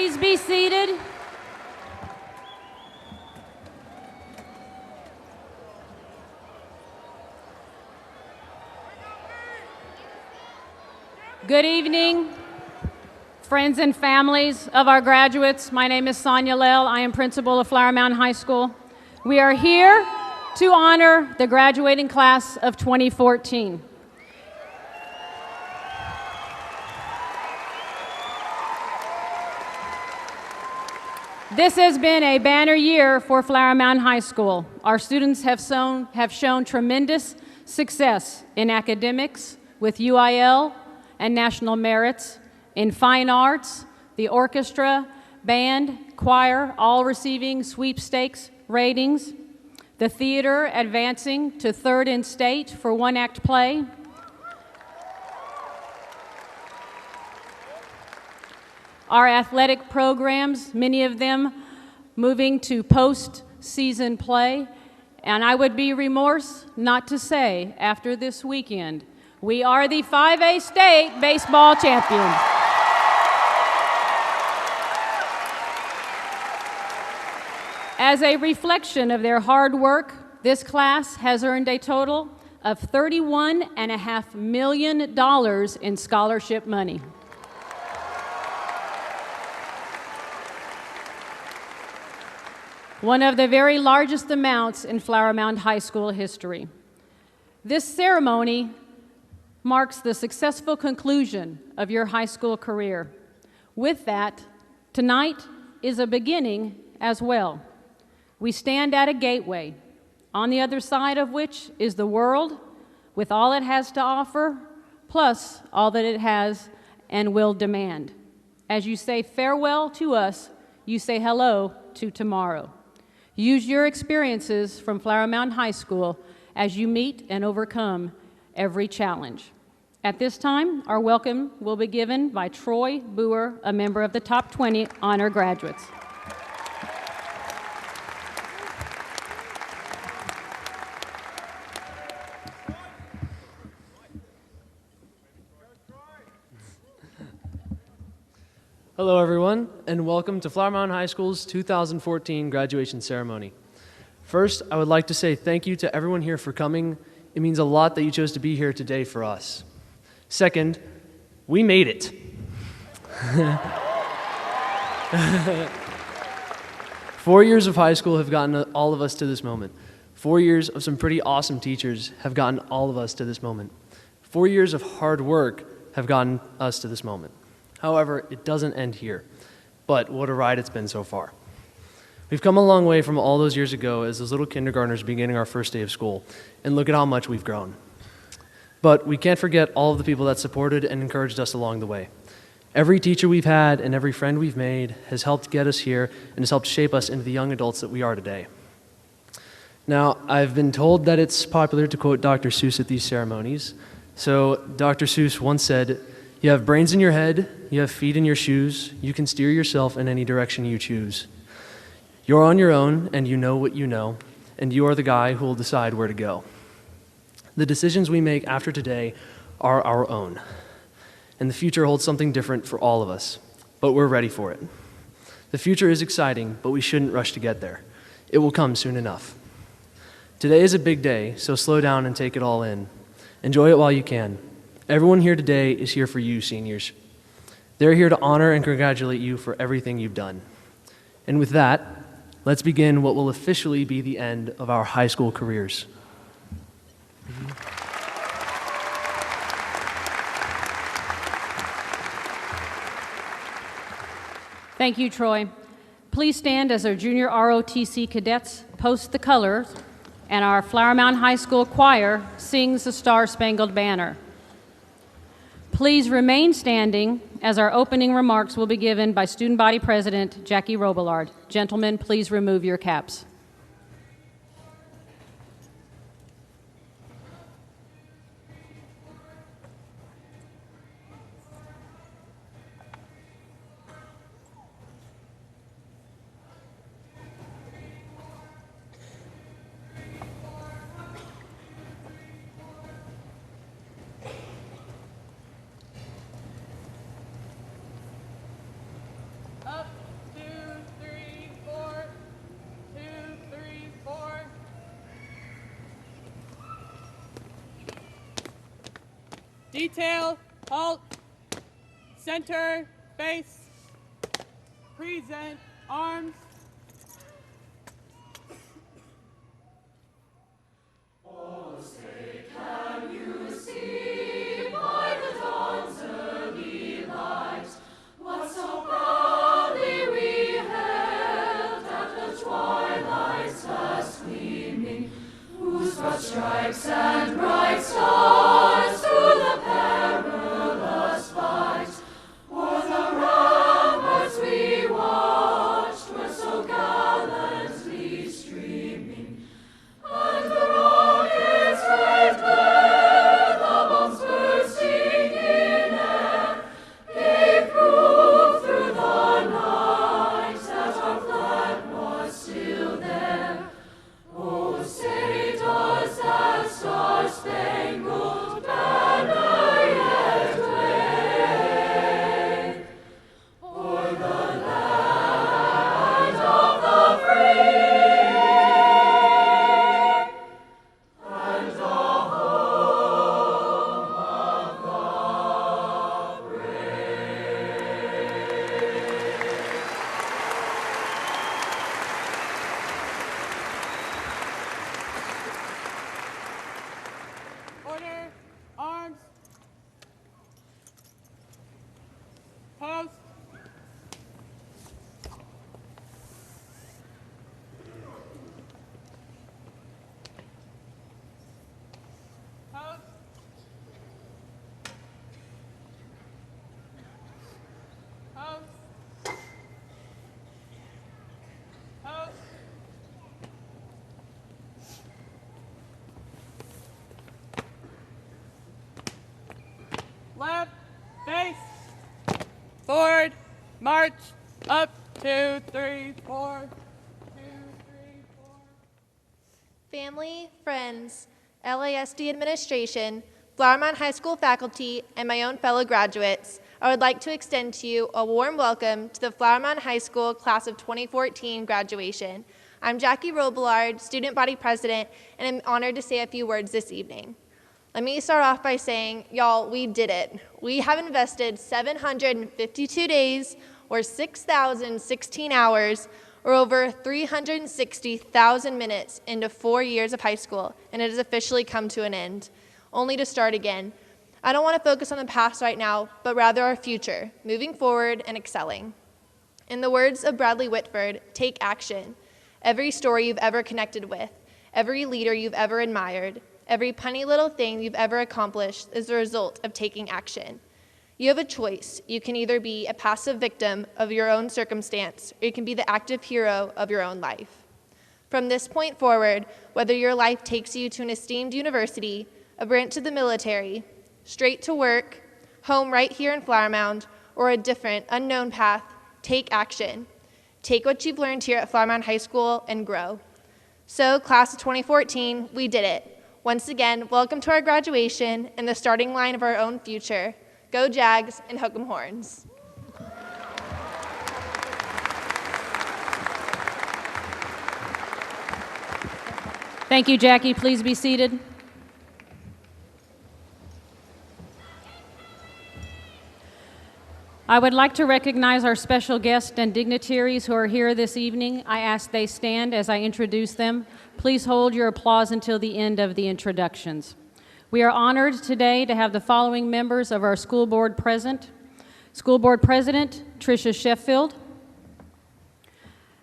Please be seated. Good evening, friends and families of our graduates. My name is Sonia Lell. I am principal of Flower Mound High School. We are here to honor the graduating class of 2014. This has been a banner year for Flower Mound High School. Our students have shown tremendous success in academics with UIL and national merits, in fine arts, the orchestra, band, choir, all receiving sweepstakes ratings, the theater advancing to third in state for one-act play, our athletic programs, many of them moving to post-season play, and I would be remiss not to say, after this weekend, we are the 5A state baseball champions. As a reflection of their hard work, this class has earned a total of $31.5 million in scholarship money. One of the very largest amounts in Flower Mound High School history. This ceremony marks the successful conclusion of your high school career. With that, tonight is a beginning as well. We stand at a gateway, on the other side of which is the world with all it has to offer, plus all that it has and will demand. As you say farewell to us, you say hello to tomorrow. Use your experiences from Flower Mound High School as you meet and overcome every challenge. At this time, our welcome will be given by Troy Boer, a member of the Top 20 Honor Graduates. Hello, everyone, and welcome to Flower Mound High School's 2014 graduation ceremony. First, I would like to say thank you to everyone here for coming. It means a lot that you chose to be here today for us. Second, we made it. 4 years of high school have gotten all of us to this moment. 4 years of some pretty awesome teachers have gotten all of us to this moment. 4 years of hard work have gotten us to this moment. However, it doesn't end here. But what a ride it's been so far. We've come a long way from all those years ago as those little kindergartners beginning our first day of school, and look at how much we've grown. But we can't forget all of the people that supported and encouraged us along the way. Every teacher we've had and every friend we've made has helped get us here and has helped shape us into the young adults that we are today. Now, I've been told that it's popular to quote Dr. Seuss at these ceremonies. So Dr. Seuss once said, "You have brains in your head, you have feet in your shoes, you can steer yourself in any direction you choose. You're on your own, and you know what you know, and you are the guy who will decide where to go." The decisions we make after today are our own, and the future holds something different for all of us, but we're ready for it. The future is exciting, but we shouldn't rush to get there. It will come soon enough. Today is a big day, so slow down and take it all in. Enjoy it while you can. Everyone here today is here for you, seniors. They're here to honor and congratulate you for everything you've done. And with that, let's begin what will officially be the end of our high school careers. Thank you, Troy. Please stand as our junior ROTC cadets post the colors and our Flower Mound High School choir sings the Star-Spangled Banner. Please remain standing as our opening remarks will be given by Student Body President Jackie Robillard. Gentlemen, please remove your caps. Up. detail, halt, center, face, present, arms. Stripes and bright stars through the perilous fight, o'er the ramparts we watched were so gallantly streaming, and the rockets' red glare, the bombs bursting in air, gave proof through the night that our flag was still there. Oh, say does that star-spangled banner yet wave o'er the land of the free and the home of the brave? Order, arms, post, post, post, post. Left, face, forward, march, up, 2, 3, 4, 2, 3, 4. Family, friends, LASD administration, Flower Mound High School faculty, and my own fellow graduates, I would like to extend to you a warm welcome to the Flower Mound High School Class of 2014 graduation. I'm Jackie Robillard, Student Body President, and I'm honored to say a few words this evening. Let me start off by saying, y'all, we did it. We have invested 752 days, or 6,016 hours, or over 360,000 minutes into 4 years of high school, and it has officially come to an end, only to start again. I don't want to focus on the past right now, but rather our future, moving forward and excelling. In the words of Bradley Whitford, take action. Every story you've ever connected with, every leader you've ever admired, every punny little thing you've ever accomplished is the result of taking action. You have a choice. You can either be a passive victim of your own circumstance, or you can be the active hero of your own life. From this point forward, whether your life takes you to an esteemed university, a branch of the military, straight to work, home right here in Flower Mound, or a different, unknown path, take action. Take what you've learned here at Flower Mound High School and grow. So, class of 2014, we did it. Once again, welcome to our graduation and the starting line of our own future. Go Jags and hook 'em horns. Thank you, Jackie. Please be seated. I would like to recognize our special guests and dignitaries who are here this evening. I ask they stand as I introduce them. Please hold your applause until the end of the introductions. We are honored today to have the following members of our school board present. School Board President Tricia Sheffield,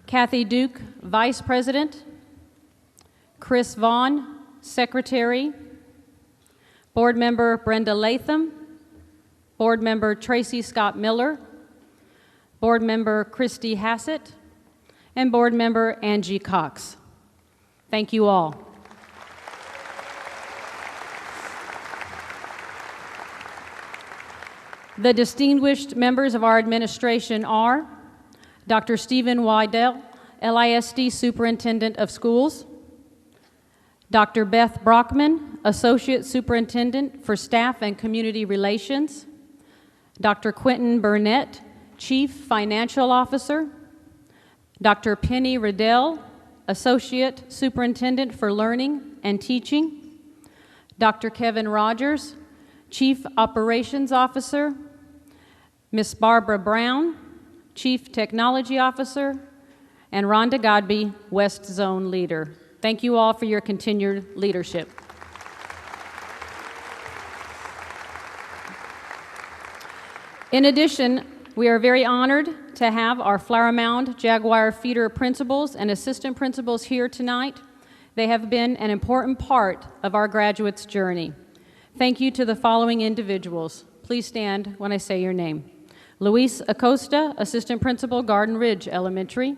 Kathy Duke, Vice President, Chris Vaughn, Secretary, Board Member Brenda Latham, Board Member Tracy Scott Miller, Board Member Christy Hassett, and Board Member Angie Cox. Thank you all. The distinguished members of our administration are Dr. Stephen Wydell, LISD Superintendent of Schools, Dr. Beth Brockman, Associate Superintendent for Staff and Community Relations, Dr. Quentin Burnett, Chief Financial Officer, Dr. Penny Riddell, Associate Superintendent for Learning and Teaching, Dr. Kevin Rogers, Chief Operations Officer, Miss Barbara Brown, Chief Technology Officer, and Rhonda Godby, West Zone Leader. Thank you all for your continued leadership. In addition, we are very honored to have our Flower Mound Jaguar feeder principals and assistant principals here tonight. They have been an important part of our graduates' journey. Thank you to the following individuals. Please stand when I say your name. Luis Acosta, Assistant Principal, Garden Ridge Elementary.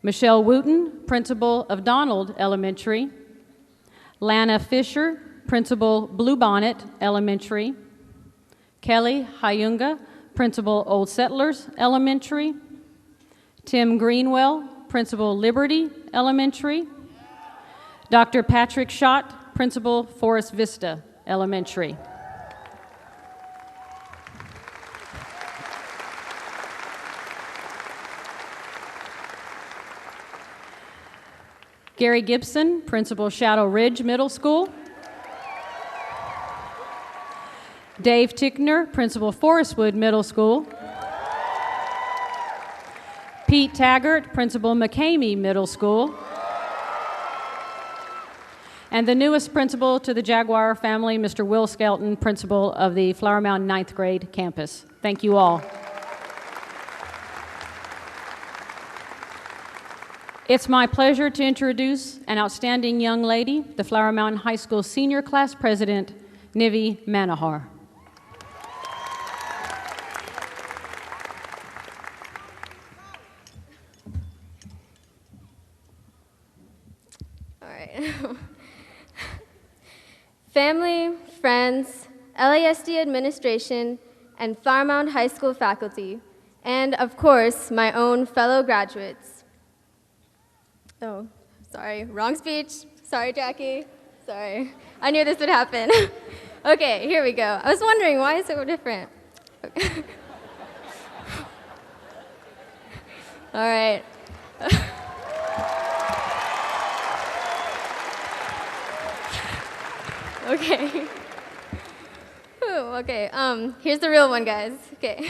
Michelle Wooten, Principal of Donald Elementary. Lana Fisher, Principal Bluebonnet Elementary. Kelly Hyunga, Principal Old Settlers Elementary. Tim Greenwell, Principal Liberty Elementary. Dr. Patrick Schott, Principal Forest Vista Elementary. Gary Gibson, Principal Shadow Ridge Middle School. Dave Tickner, Principal Forestwood Middle School. Pete Taggart, Principal McCamey Middle School. And the newest principal to the Jaguar family, Mr. Will Skelton, Principal of the Flower Mound 9th grade campus. Thank you all. It's my pleasure to introduce an outstanding young lady, the Flower Mound High School Senior Class President, Nivi Manohar. All right. Family, friends, LASD administration, and Flower Mound High School faculty, and of course, my own fellow graduates. Oh, sorry, wrong speech. Sorry, Jackie. Sorry. I knew this would happen. Okay, here we go. I was wondering, why is it so different? Okay. All right. Okay. Ooh, okay, here's the real one, guys. Okay.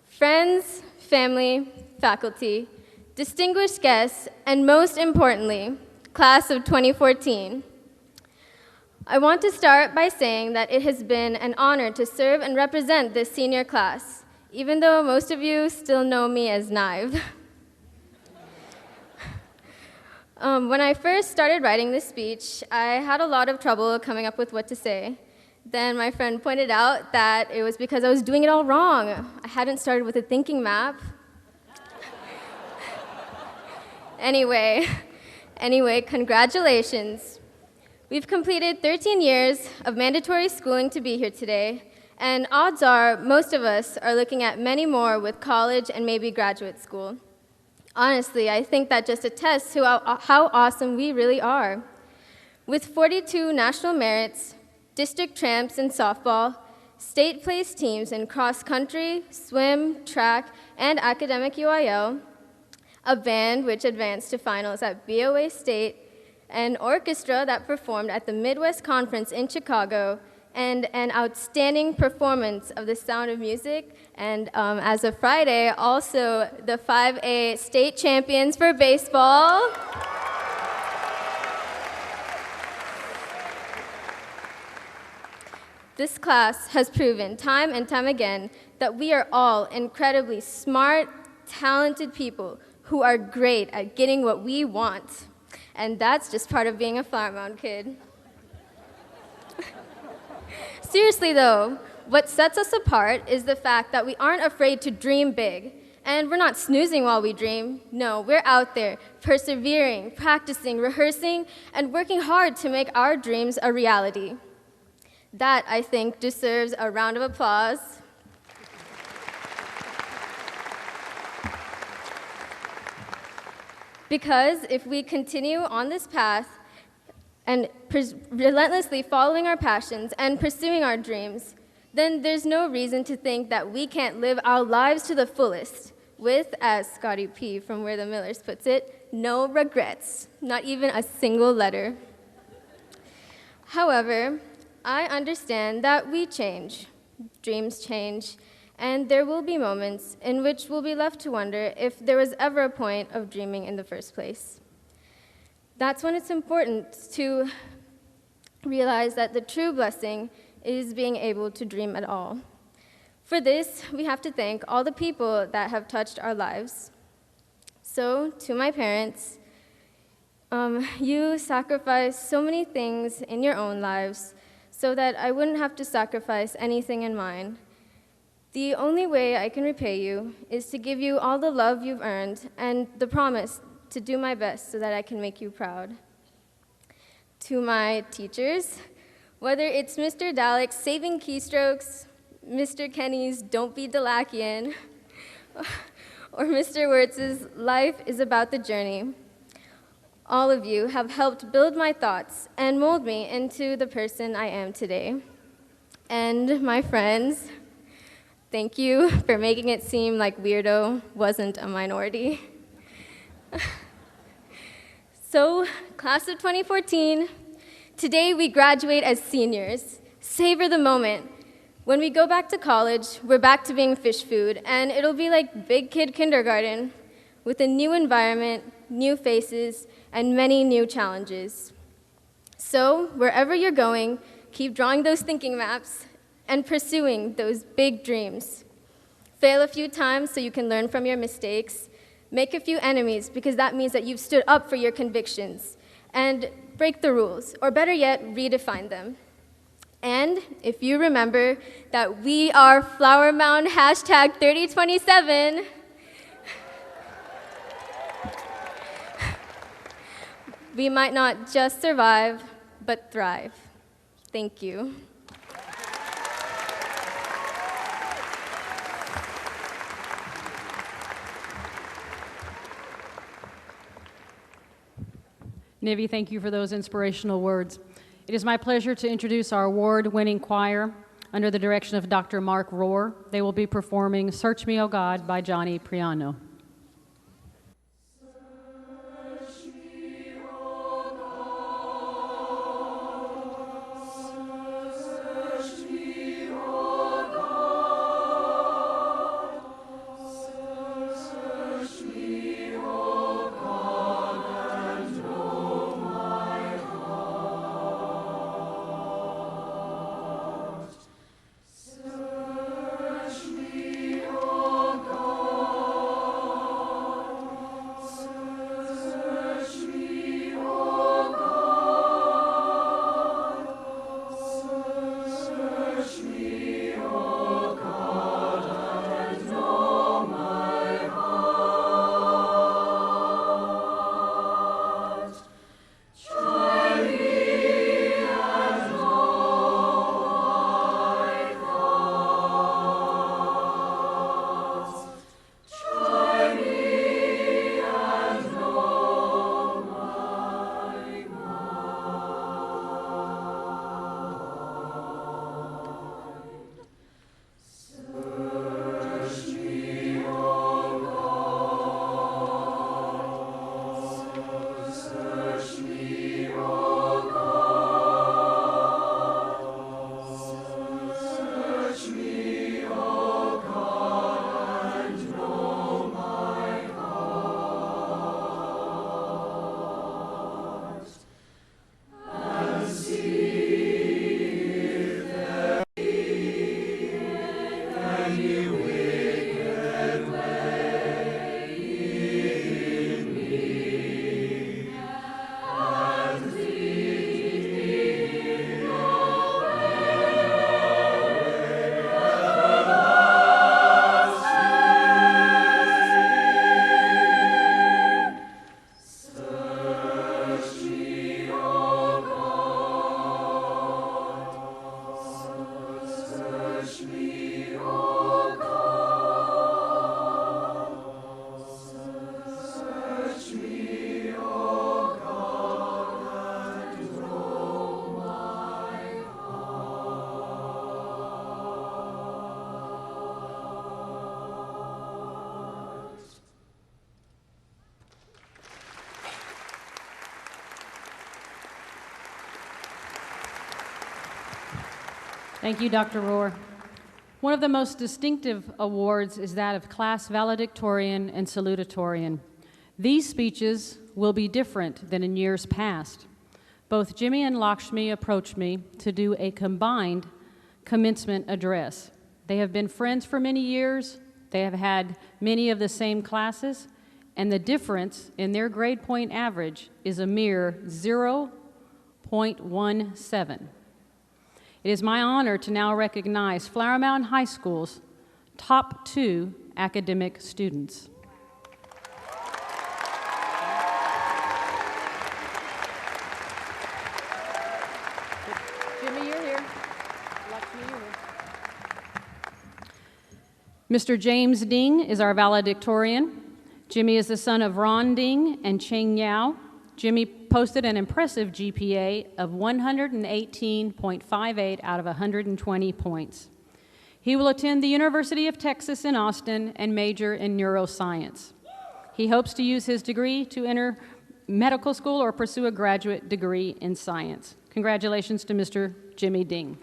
Friends, family, faculty, distinguished guests, and most importantly, class of 2014. I want to start by saying that it has been an honor to serve and represent this senior class, even though most of you still know me as Nive. When I first started writing this speech, I had a lot of trouble coming up with what to say. Then my friend pointed out that it was because I was doing it all wrong. I hadn't started with a thinking map. Anyway, congratulations. We've completed 13 years of mandatory schooling to be here today, and odds are most of us are looking at many more with college and maybe graduate school. Honestly, I think that just attests to how awesome we really are. With 42 national merits, district champs in softball, state place teams in cross-country, swim, track, and academic UIL, a band which advanced to finals at BOA State, an orchestra that performed at the Midwest Conference in Chicago, and an outstanding performance of The Sound of Music, and as of Friday, also the 5A state champions for baseball. This class has proven time and time again that we are all incredibly smart, talented people who are great at getting what we want. And that's just part of being a Flower Mound kid. Seriously though, what sets us apart is the fact that we aren't afraid to dream big. And we're not snoozing while we dream. No, we're out there, persevering, practicing, rehearsing, and working hard to make our dreams a reality. That, I think, deserves a round of applause. Because if we continue on this path and relentlessly following our passions and pursuing our dreams, then there's no reason to think that we can't live our lives to the fullest with, as Scotty P. from Where the Millers puts it, no regrets, not even a single letter. However, I understand that we change, dreams change, and there will be moments in which we'll be left to wonder if there was ever a point of dreaming in the first place. That's when it's important to realize that the true blessing is being able to dream at all. For this, we have to thank all the people that have touched our lives. So, to my parents, you sacrificed so many things in your own lives so that I wouldn't have to sacrifice anything in mine. The only way I can repay you is to give you all the love you've earned and the promise to do my best so that I can make you proud. To my teachers, whether it's Mr. Dalek's saving keystrokes, Mr. Kenny's don't be Delakian, or Mr. Wirtz's life is about the journey, all of you have helped build my thoughts and mold me into the person I am today. And my friends, thank you for making it seem like weirdo wasn't a minority. So, class of 2014, today we graduate as seniors. Savor the moment. When we go back to college, we're back to being fish food, and it'll be like big kid kindergarten with a new environment, new faces, and many new challenges. So, wherever you're going, keep drawing those thinking maps and pursuing those big dreams. Fail a few times so you can learn from your mistakes. Make a few enemies because that means that you've stood up for your convictions. And break the rules, or better yet, redefine them. And if you remember that we are Flower Mound hashtag 3027, we might not just survive, but thrive. Thank you. Nivi, thank you for those inspirational words. It is my pleasure to introduce our award-winning choir under the direction of Dr. Mark Rohr. They will be performing Search Me, O God by Johnny Priano. Search me, O God. Thank you, Dr. Rohr. One of the most distinctive awards is that of class valedictorian and salutatorian. These speeches will be different than in years past. Both Jimmy and Lakshmi approached me to do a combined commencement address. They have been friends for many years. They have had many of the same classes, and the difference in their grade point average is a mere 0.17. It is my honor to now recognize Flower Mound High School's top 2 academic students. Jimmy, you're here. Lakshmi, you're here. Mr. James Ding is our valedictorian. Jimmy is the son of Ron Ding and Cheng Yao. Jimmy posted an impressive GPA of 118.58 out of 120 points. He will attend the University of Texas in Austin and major in neuroscience. He hopes to use his degree to enter medical school or pursue a graduate degree in science. Congratulations to Mr. Jimmy Ding.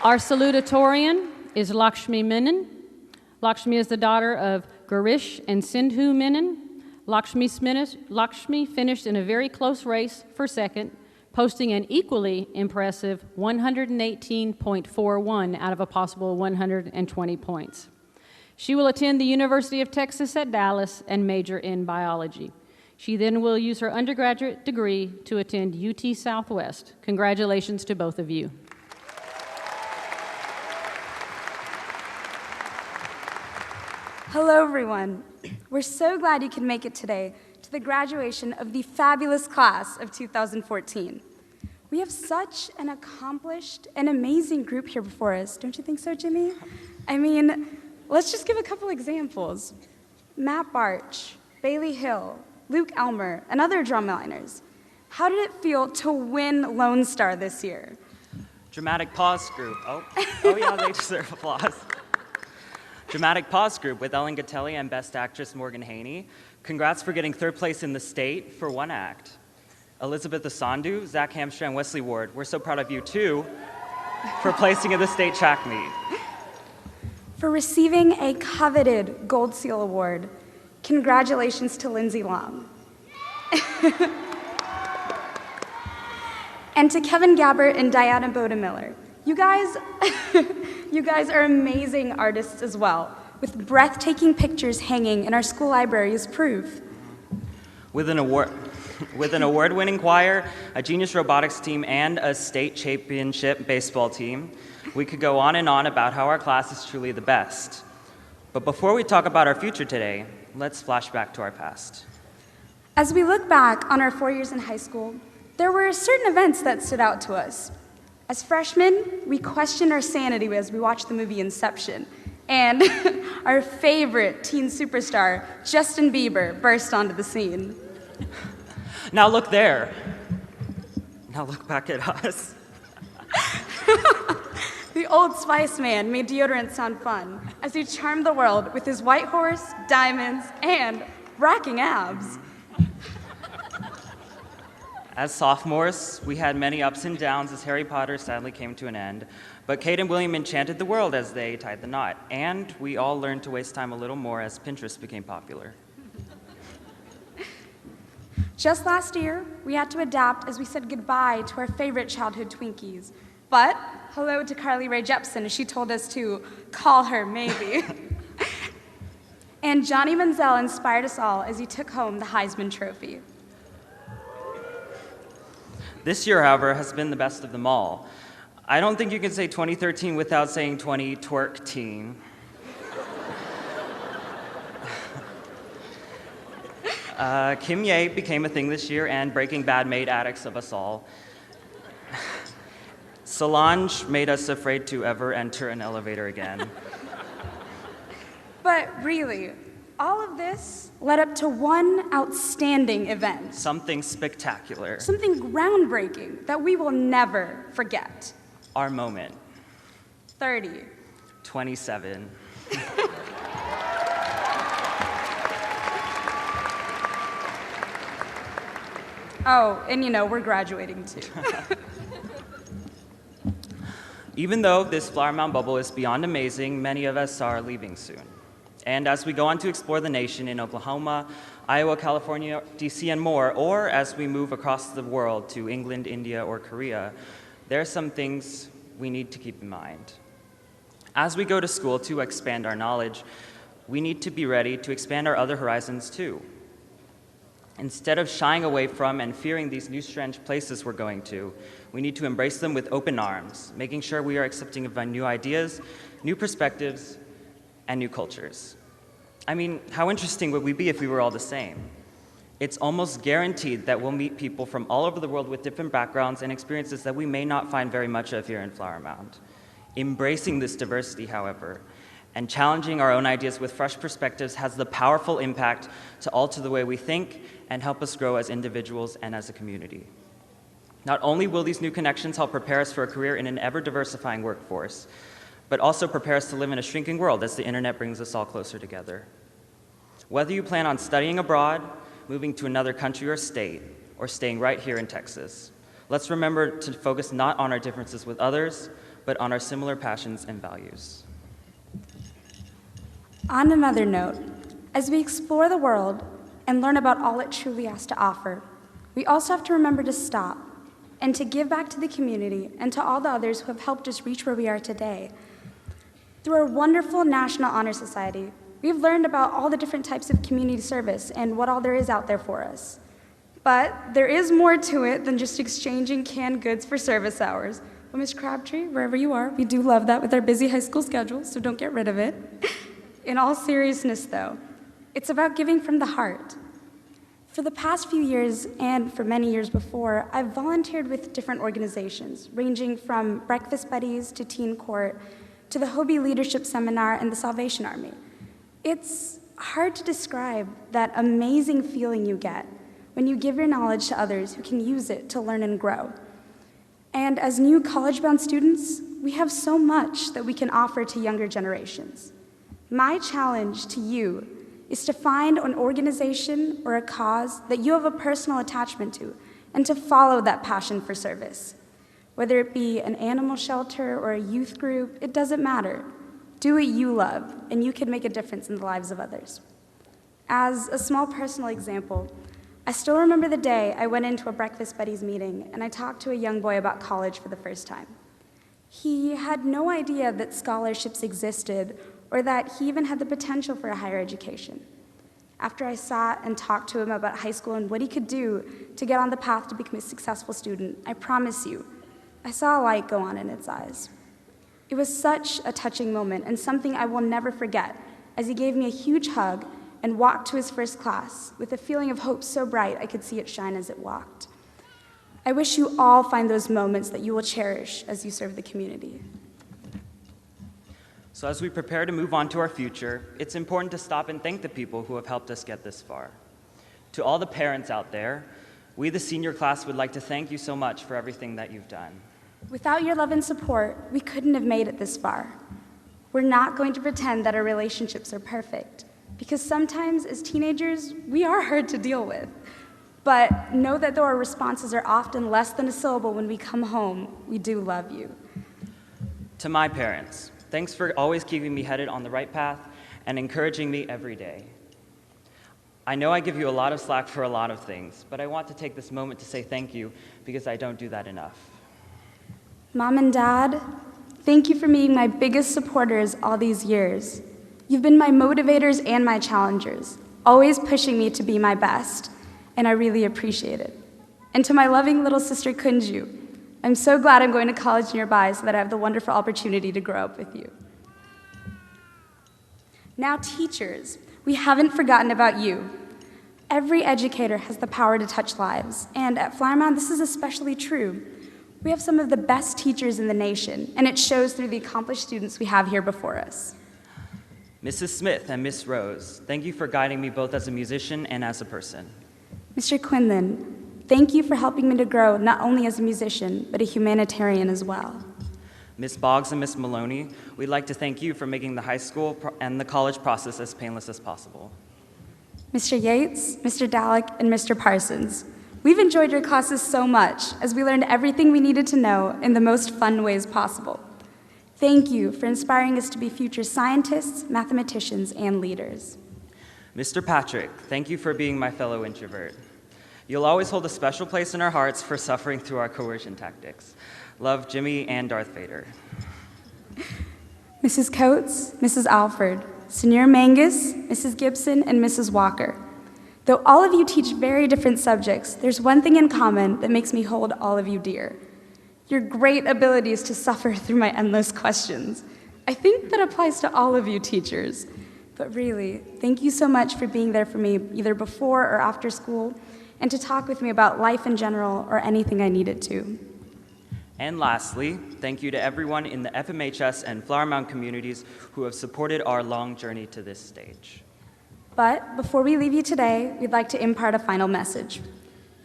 Our salutatorian is Lakshmi Menon. Lakshmi is the daughter of Garish and Sindhu Menon. Lakshmi finished in a very close race for second, posting an equally impressive 118.41 out of a possible 120 points. She will attend the University of Texas at Dallas and major in biology. She then will use her undergraduate degree to attend UT Southwest. Congratulations to both of you. Hello, everyone. We're so glad you could make it today to the graduation of the fabulous class of 2014. We have such an accomplished and amazing group here before us. Don't you think so, Jimmy? I mean, let's just give a couple examples. Matt Barch, Bailey Hill, Luke Elmer, and other drumliners. How did it feel to win Lone Star this year? Dramatic Pause Group. Oh yeah, they deserve applause. Dramatic Pause Group with Ellen Gatelli and Best Actress Morgan Haney. Congrats for getting 3rd place in the state for one act. Elizabeth Asandu, Zach Hamstra, and Wesley Ward, we're so proud of you too for placing in the state track meet. For receiving a coveted Gold Seal Award, congratulations to Lindsay Long. And to Kevin Gabbert and Diana Boda Miller. You guys are amazing artists as well, with breathtaking pictures hanging in our school library as proof. With an award-winning choir, a genius robotics team, and a state championship baseball team, we could go on and on about how our class is truly the best. But before we talk about our future today, let's flash back to our past. As we look back on our 4 years in high school, there were certain events that stood out to us. As freshmen, we questioned our sanity as we watched the movie Inception, and our favorite teen superstar, Justin Bieber, burst onto the scene. Now look there. Now look back at us. The Old Spice man made deodorant sound fun as he charmed the world with his white horse, diamonds, and racking abs. As sophomores, we had many ups and downs as Harry Potter sadly came to an end, but Kate and William enchanted the world as they tied the knot, and we all learned to waste time a little more as Pinterest became popular. Just last year, we had to adapt as we said goodbye to our favorite childhood Twinkies. But hello to Carly Rae Jepsen as she told us to call her maybe. And Johnny Manziel inspired us all as he took home the Heisman Trophy. This year, however, has been the best of them all. I don't think you can say 2013 without saying 20twerk-teen. Kim Ye became a thing this year, and Breaking Bad made addicts of us all. Solange made us afraid to ever enter an elevator again. But really, all of this led up to one outstanding event. Something spectacular. Something groundbreaking that we will never forget. Our moment. 30. 27. Oh, and we're graduating too. Even though this Flower Mound bubble is beyond amazing, many of us are leaving soon. And as we go on to explore the nation in Oklahoma, Iowa, California, DC, and more, or as we move across the world to England, India, or Korea, there are some things we need to keep in mind. As we go to school to expand our knowledge, we need to be ready to expand our other horizons too. Instead of shying away from and fearing these new strange places we're going to, we need to embrace them with open arms, making sure we are accepting of new ideas, new perspectives, and new cultures. I mean, how interesting would we be if we were all the same? It's almost guaranteed that we'll meet people from all over the world with different backgrounds and experiences that we may not find very much of here in Flower Mound. Embracing this diversity, however, and challenging our own ideas with fresh perspectives has the powerful impact to alter the way we think and help us grow as individuals and as a community. Not only will these new connections help prepare us for a career in an ever-diversifying workforce, but also prepare us to live in a shrinking world as the internet brings us all closer together. Whether you plan on studying abroad, moving to another country or state, or staying right here in Texas, let's remember to focus not on our differences with others, but on our similar passions and values. On another note, as we explore the world and learn about all it truly has to offer, we also have to remember to stop and to give back to the community and to all the others who have helped us reach where we are today. Through our wonderful National Honor Society, we've learned about all the different types of community service and what all there is out there for us. But there is more to it than just exchanging canned goods for service hours. Well, Ms. Crabtree, wherever you are, we do love that with our busy high school schedule, so don't get rid of it. In all seriousness, though, it's about giving from the heart. For the past few years, and for many years before, I've volunteered with different organizations, ranging from Breakfast Buddies to Teen Court, to the Hobie Leadership Seminar and the Salvation Army. It's hard to describe that amazing feeling you get when you give your knowledge to others who can use it to learn and grow. And as new college-bound students, we have so much that we can offer to younger generations. My challenge to you is to find an organization or a cause that you have a personal attachment to and to follow that passion for service. Whether it be an animal shelter or a youth group, it doesn't matter. Do what you love, and you can make a difference in the lives of others. As a small personal example, I still remember the day I went into a Breakfast Buddies meeting and I talked to a young boy about college for the first time. He had no idea that scholarships existed or that he even had the potential for a higher education. After I sat and talked to him about high school and what he could do to get on the path to become a successful student, I promise you, I saw a light go on in its eyes. It was such a touching moment and something I will never forget as he gave me a huge hug and walked to his first class with a feeling of hope so bright I could see it shine as it walked. I wish you all find those moments that you will cherish as you serve the community. So as we prepare to move on to our future, it's important to stop and thank the people who have helped us get this far. To all the parents out there, we, the senior class, would like to thank you so much for everything that you've done. Without your love and support, we couldn't have made it this far. We're not going to pretend that our relationships are perfect, because sometimes as teenagers, we are hard to deal with. But know that though our responses are often less than a syllable when we come home, we do love you. To my parents, thanks for always keeping me headed on the right path and encouraging me every day. I know I give you a lot of slack for a lot of things, but I want to take this moment to say thank you because I don't do that enough. Mom and Dad, thank you for being my biggest supporters all these years. You've been my motivators and my challengers, always pushing me to be my best, and I really appreciate it. And to my loving little sister Kunju, I'm so glad I'm going to college nearby so that I have the wonderful opportunity to grow up with you. Now, teachers, we haven't forgotten about you. Every educator has the power to touch lives, and at Flower Mound, this is especially true. We have some of the best teachers in the nation, and it shows through the accomplished students we have here before us. Mrs. Smith and Miss Rose, thank you for guiding me both as a musician and as a person. Mr. Quinlan, thank you for helping me to grow not only as a musician, but a humanitarian as well. Miss Boggs and Miss Maloney, we'd like to thank you for making the high school and the college process as painless as possible. Mr. Yates, Mr. Dalek, and Mr. Parsons, We've enjoyed your classes so much as we learned everything we needed to know in the most fun ways possible. Thank you for inspiring us to be future scientists, mathematicians, and leaders. Mr. Patrick, thank you for being my fellow introvert. You'll always hold a special place in our hearts for suffering through our coercion tactics. Love, Jimmy and Darth Vader. Mrs. Coates, Mrs. Alford, Senor Mangus, Mrs. Gibson, and Mrs. Walker. Though all of you teach very different subjects, there's one thing in common that makes me hold all of you dear. Your great abilities to suffer through my endless questions. I think that applies to all of you teachers. But really, thank you so much for being there for me either before or after school, and to talk with me about life in general or anything I needed to. And lastly, thank you to everyone in the FMHS and Flower Mound communities who have supported our long journey to this stage. But before we leave you today, we'd like to impart a final message.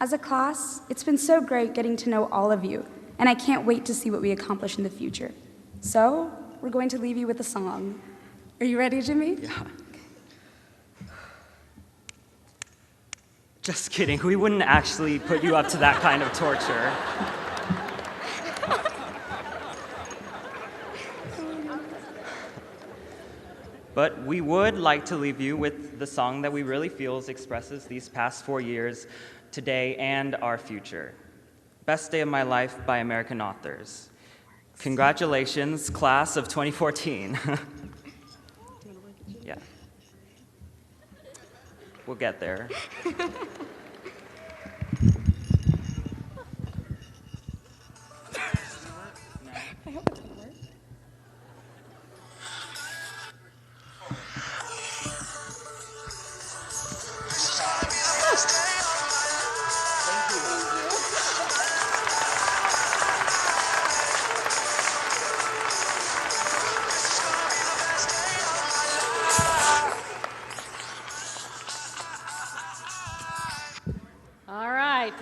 As a class, it's been so great getting to know all of you, and I can't wait to see what we accomplish in the future. So, we're going to leave you with a song. Are you ready, Jimmy? Yeah. Just kidding, we wouldn't actually put you up to that kind of torture. But we would like to leave you with the song that we really feel expresses these past 4 years, today, and our future. Best Day of My Life by American Authors. Congratulations, class of 2014. Yeah. We'll get there. All right.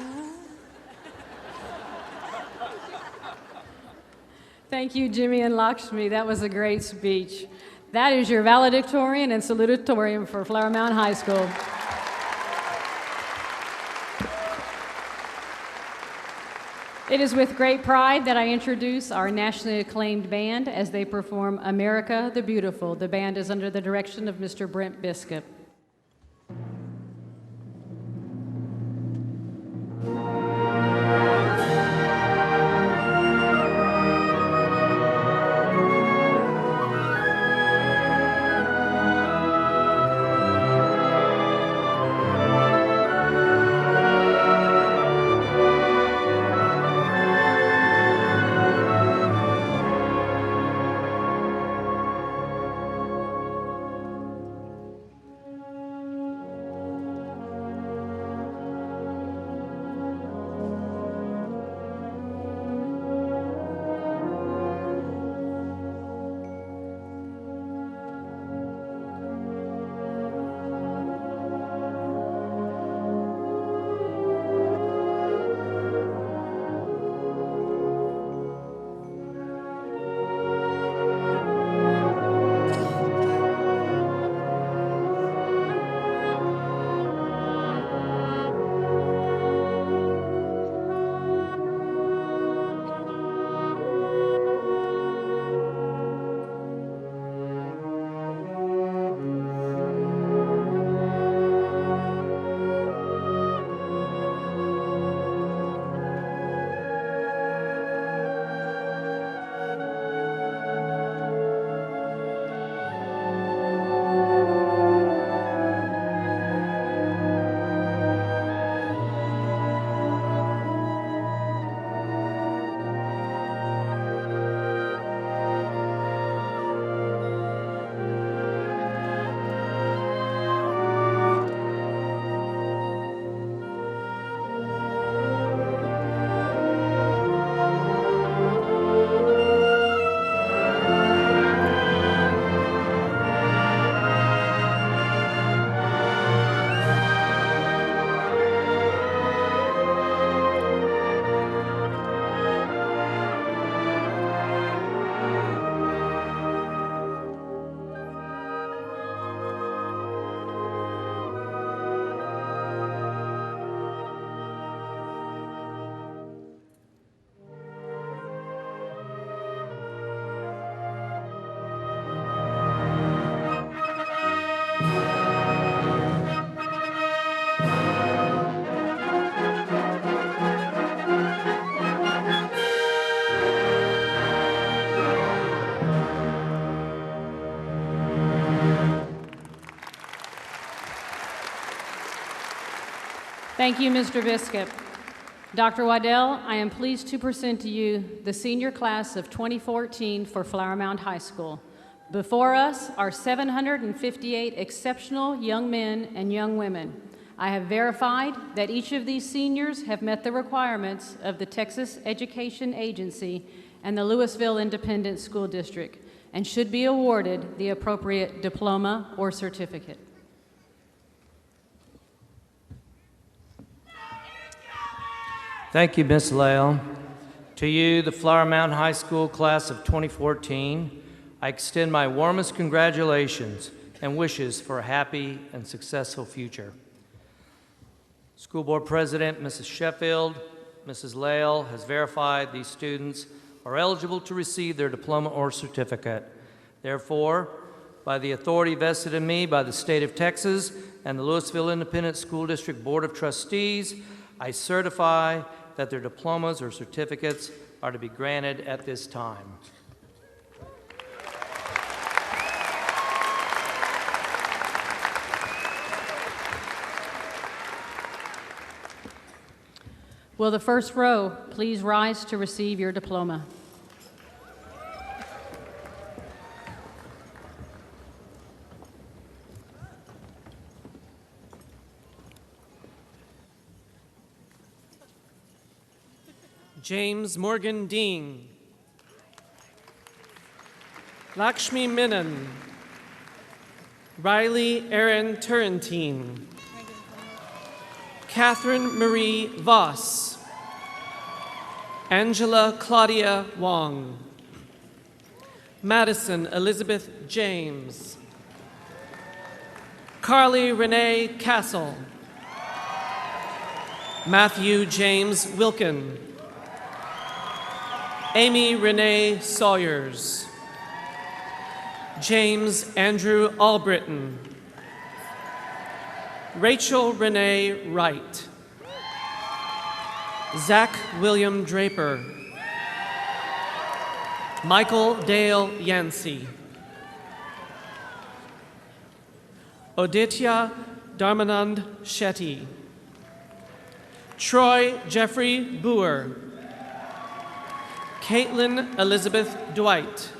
Thank you, Jimmy and Lakshmi. That was a great speech. That is your valedictorian and salutatorian for Flower Mound High School. It is with great pride that I introduce our nationally acclaimed band as they perform America the Beautiful. The band is under the direction of Mr. Brent Biscup. Thank you, Mr. Biscup. Dr. Waddell, I am pleased to present to you the senior class of 2014 for Flower Mound High School. Before us are 758 exceptional young men and young women. I have verified that each of these seniors have met the requirements of the Texas Education Agency and the Louisville Independent School District and should be awarded the appropriate diploma or certificate. Thank you, Ms. Lale. To you, the Flower Mound High School class of 2014, I extend my warmest congratulations and wishes for a happy and successful future. School Board President Mrs. Sheffield, Mrs. Lale has verified these students are eligible to receive their diploma or certificate. Therefore, by the authority vested in me by the state of Texas and the Louisville Independent School District Board of Trustees, I certify that their diplomas or certificates are to be granted at this time. Will the first row please rise to receive your diploma? James Morgan Dean, Lakshmi Menon, Riley Aaron Turrentine, Catherine Marie Voss, Angela Claudia Wong, Madison Elizabeth James, Carly Renee Castle, Matthew James Wilkin, Amy Renee Sawyers, James Andrew Albritton, Rachel Renee Wright, Zach William Draper, Michael Dale Yancey, Oditya Dharmanand Shetty, Troy Jeffrey Boer, Caitlin Elizabeth Dwight,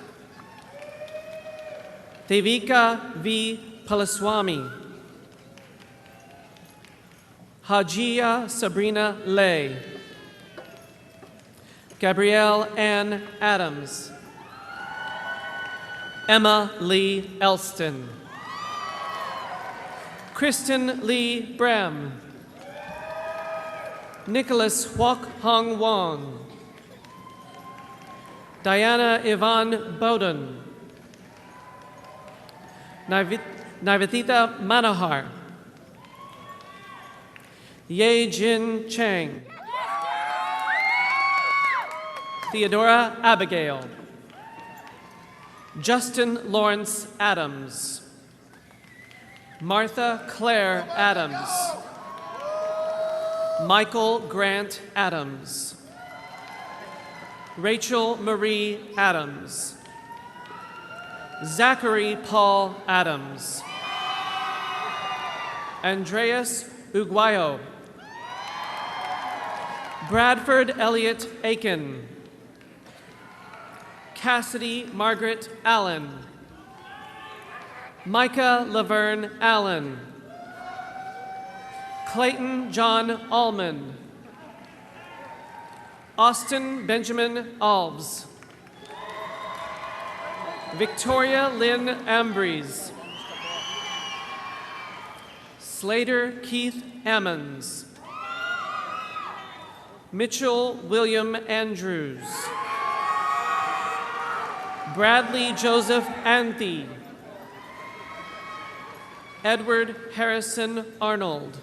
Devika V. Palaswamy, Hajia Sabrina Lay, Gabrielle Ann Adams, Emma Lee Elston, Kristen Lee Brem, Nicholas Huok Hong Wong, Diana Yvonne Bowden, Nivetita Manohar, Ye Jin Chang, Theodora Abigail, Justin Lawrence Adams, Martha Claire Adams, Michael Grant Adams, Rachel Marie Adams, Zachary Paul Adams, Andreas Uguayo, Bradford Elliott Aiken, Cassidy Margaret Allen, Micah Laverne Allen, Clayton John Allman, Austin Benjamin Alves, Victoria Lynn Ambries, Slater Keith Ammons, Mitchell William Andrews, Bradley Joseph Anthe, Edward Harrison Arnold,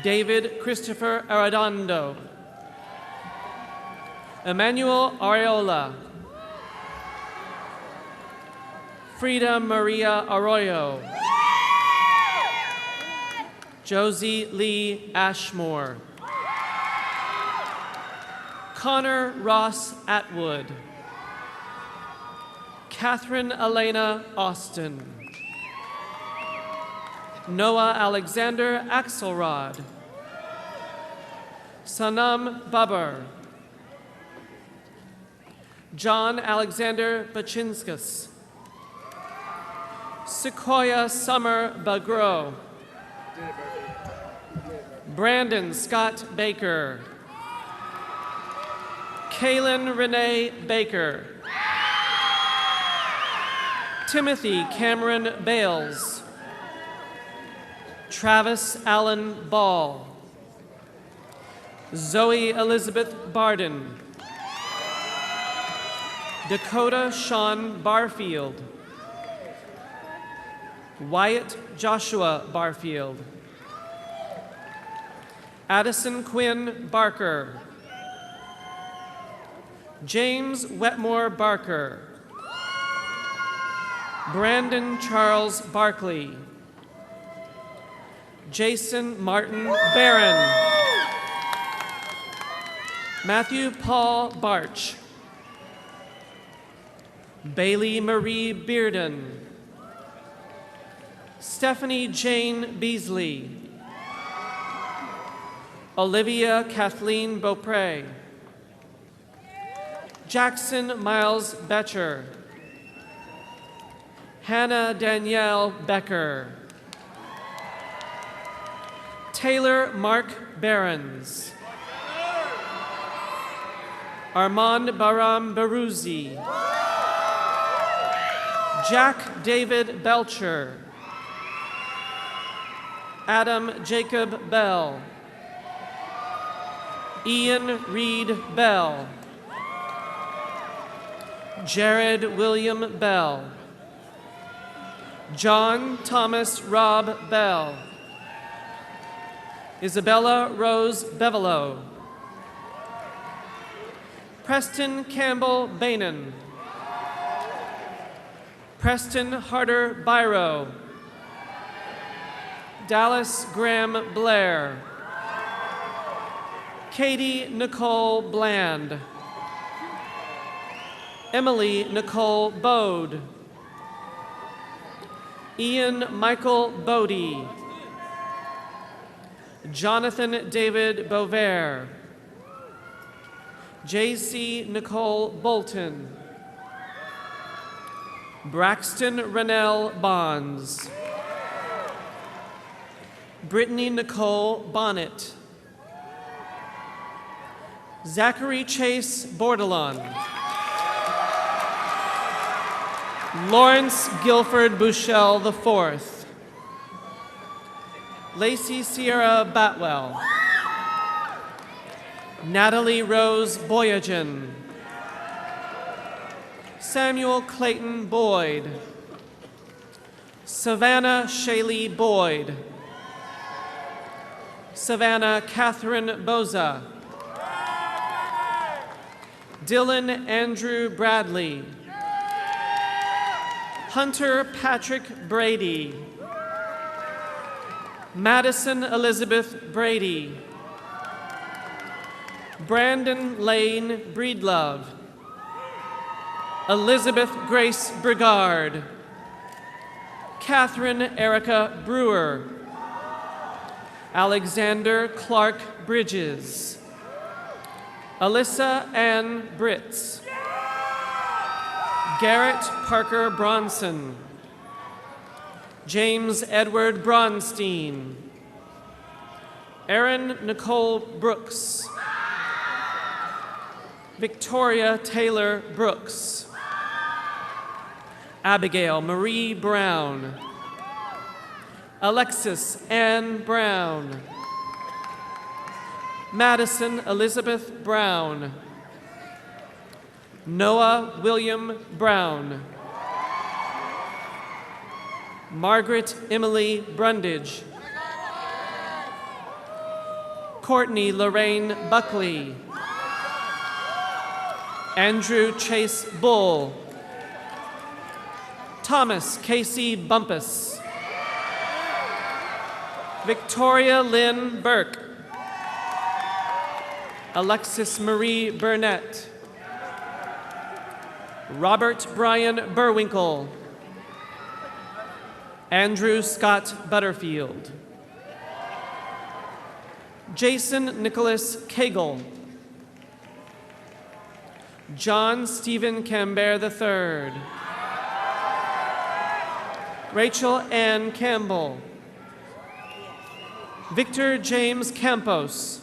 David Christopher Arredondo, Emmanuel Areola, Frida Maria Arroyo, Josie Lee Ashmore, Connor Ross Atwood, Catherine Elena Austin, Noah Alexander Axelrod. Sanam Babar. John Alexander Bachinskas. Sequoia Summer Bagro. Brandon Scott Baker. Kaylin Renee Baker. Timothy Cameron Bales. Travis Allen Ball. Zoe Elizabeth Barden. Dakota Sean Barfield. Wyatt Joshua Barfield. Addison Quinn Barker. James Wetmore Barker. Brandon Charles Barkley. Jason Martin Barron. Matthew Paul Barch. Bailey Marie Bearden. Stephanie Jane Beasley. Olivia Kathleen Beaupre. Jackson Miles Betcher. Hannah Danielle Becker. Taylor Mark Behrens. Armand Baram Baruzzi. Jack David Belcher. Adam Jacob Bell. Ian Reed Bell. Jared William Bell. John Thomas Rob Bell. Isabella Rose Bevelow. Preston Campbell Bainan. Preston Harder Byro. Dallas Graham Blair. Katie Nicole Bland. Emily Nicole Bode. Ian Michael Bodie. Jonathan David Bovair. J.C. Nicole Bolton. Braxton Rennell Bonds. Brittany Nicole Bonnet. Zachary Chase Bordelon. Lawrence Guilford Bushell IV. Lacey Sierra Batwell. Natalie Rose Boyajan. Samuel Clayton Boyd. Savannah Shaylee Boyd. Savannah Catherine Boza. Dylan Andrew Bradley. Hunter Patrick Brady. Madison Elizabeth Brady. Brandon Lane Breedlove. Elizabeth Grace Brigard. Catherine Erica Brewer. Alexander Clark Bridges. Alyssa Ann Britz. Garrett Parker Bronson. James Edward Bronstein. Erin Nicole Brooks. Victoria Taylor Brooks. Abigail Marie Brown. Alexis Ann Brown. Madison Elizabeth Brown. Noah William Brown. Margaret Emily Brundage. Courtney Lorraine Buckley. Andrew Chase Bull. Thomas Casey Bumpus. Victoria Lynn Burke. Alexis Marie Burnett. Robert Brian Burwinkle. Andrew Scott Butterfield. Jason Nicholas Cagle. John Stephen Cambert III. Rachel Ann Campbell. Victor James Campos.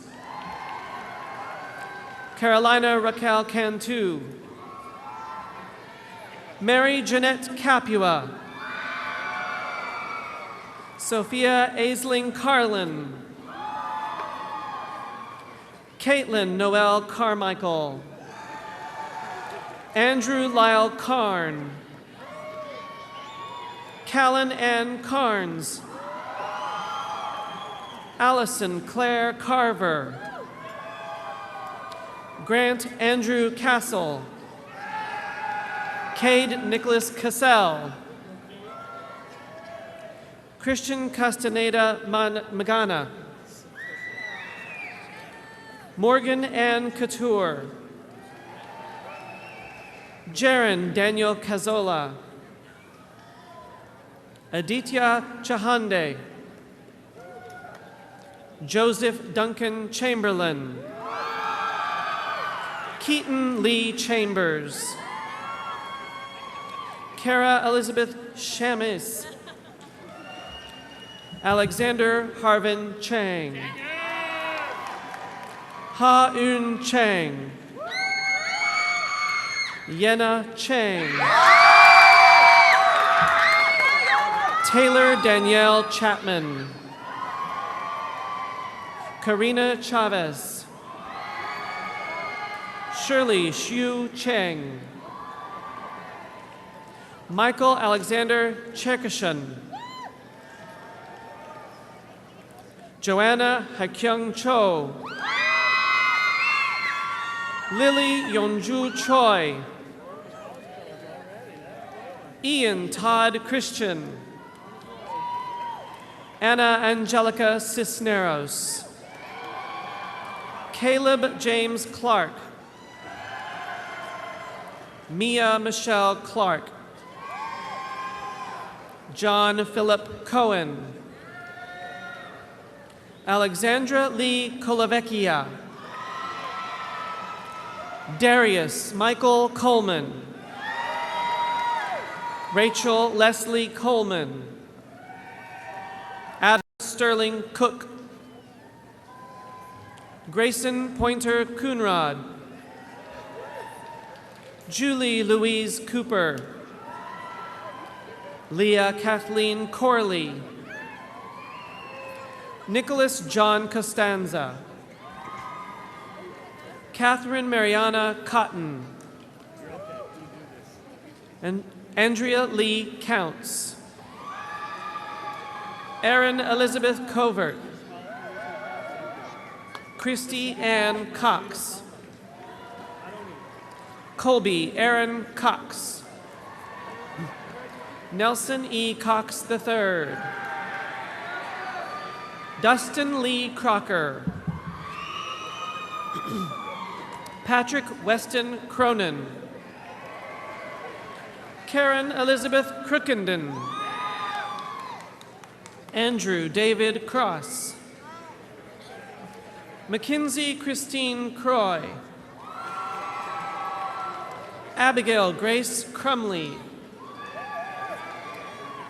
Carolina Raquel Cantu. Mary Jeanette Capua. Sophia Aisling Carlin. Caitlin Noel Carmichael. Andrew Lyle Carn. Callan Ann Carnes. Allison Claire Carver. Grant Andrew Castle. Cade Nicholas Cassell. Christian Castaneda Magana. Morgan Ann Couture. Jaron Daniel Cazola. Aditya Chahande. Joseph Duncan Chamberlain. Keaton Lee Chambers. Kara Elizabeth Shamis. Alexander Harvin Chang. Ha-Un Chang. Yena Chang. Taylor Danielle Chapman. Karina Chavez. Shirley Xu Cheng. Michael Alexander Cherkashan. Joanna Hakyung Cho. Lily Yonju Choi. Ian Todd Christian. Anna Angelica Cisneros. Caleb James Clark. Mia Michelle Clark. John Philip Cohen. Alexandra Lee Kolovecchia. Darius Michael Coleman. Rachel Leslie Coleman. Adam Sterling Cook. Grayson Pointer Coonrod. Julie Louise Cooper. Leah Kathleen Corley. Nicholas John Costanza. Catherine Mariana Cotton. And Andrea Lee Counts. Erin Elizabeth Covert. Christy Ann Cox. Colby Aaron Cox. Nelson E. Cox III. Dustin Lee Crocker. Patrick Weston Cronin. Karen Elizabeth Crookenden. Andrew David Cross. Mackenzie Christine Croy. Abigail Grace Crumley.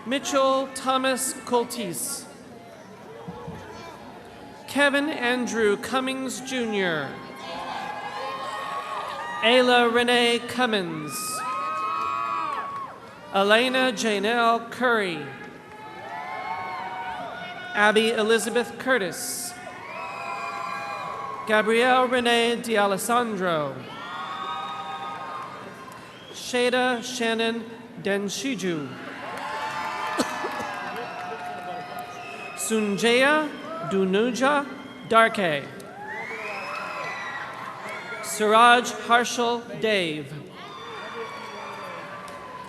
Mitchell Thomas Coltis. Kevin Andrew Cummings Jr. Ayla Renee Cummins. Elena Janelle Curry. Abby Elizabeth Curtis. Gabrielle Renee D'Alessandro. Shada Shannon Denshiju. Sunjaya Dunuja Darke. Suraj Harshal Dave.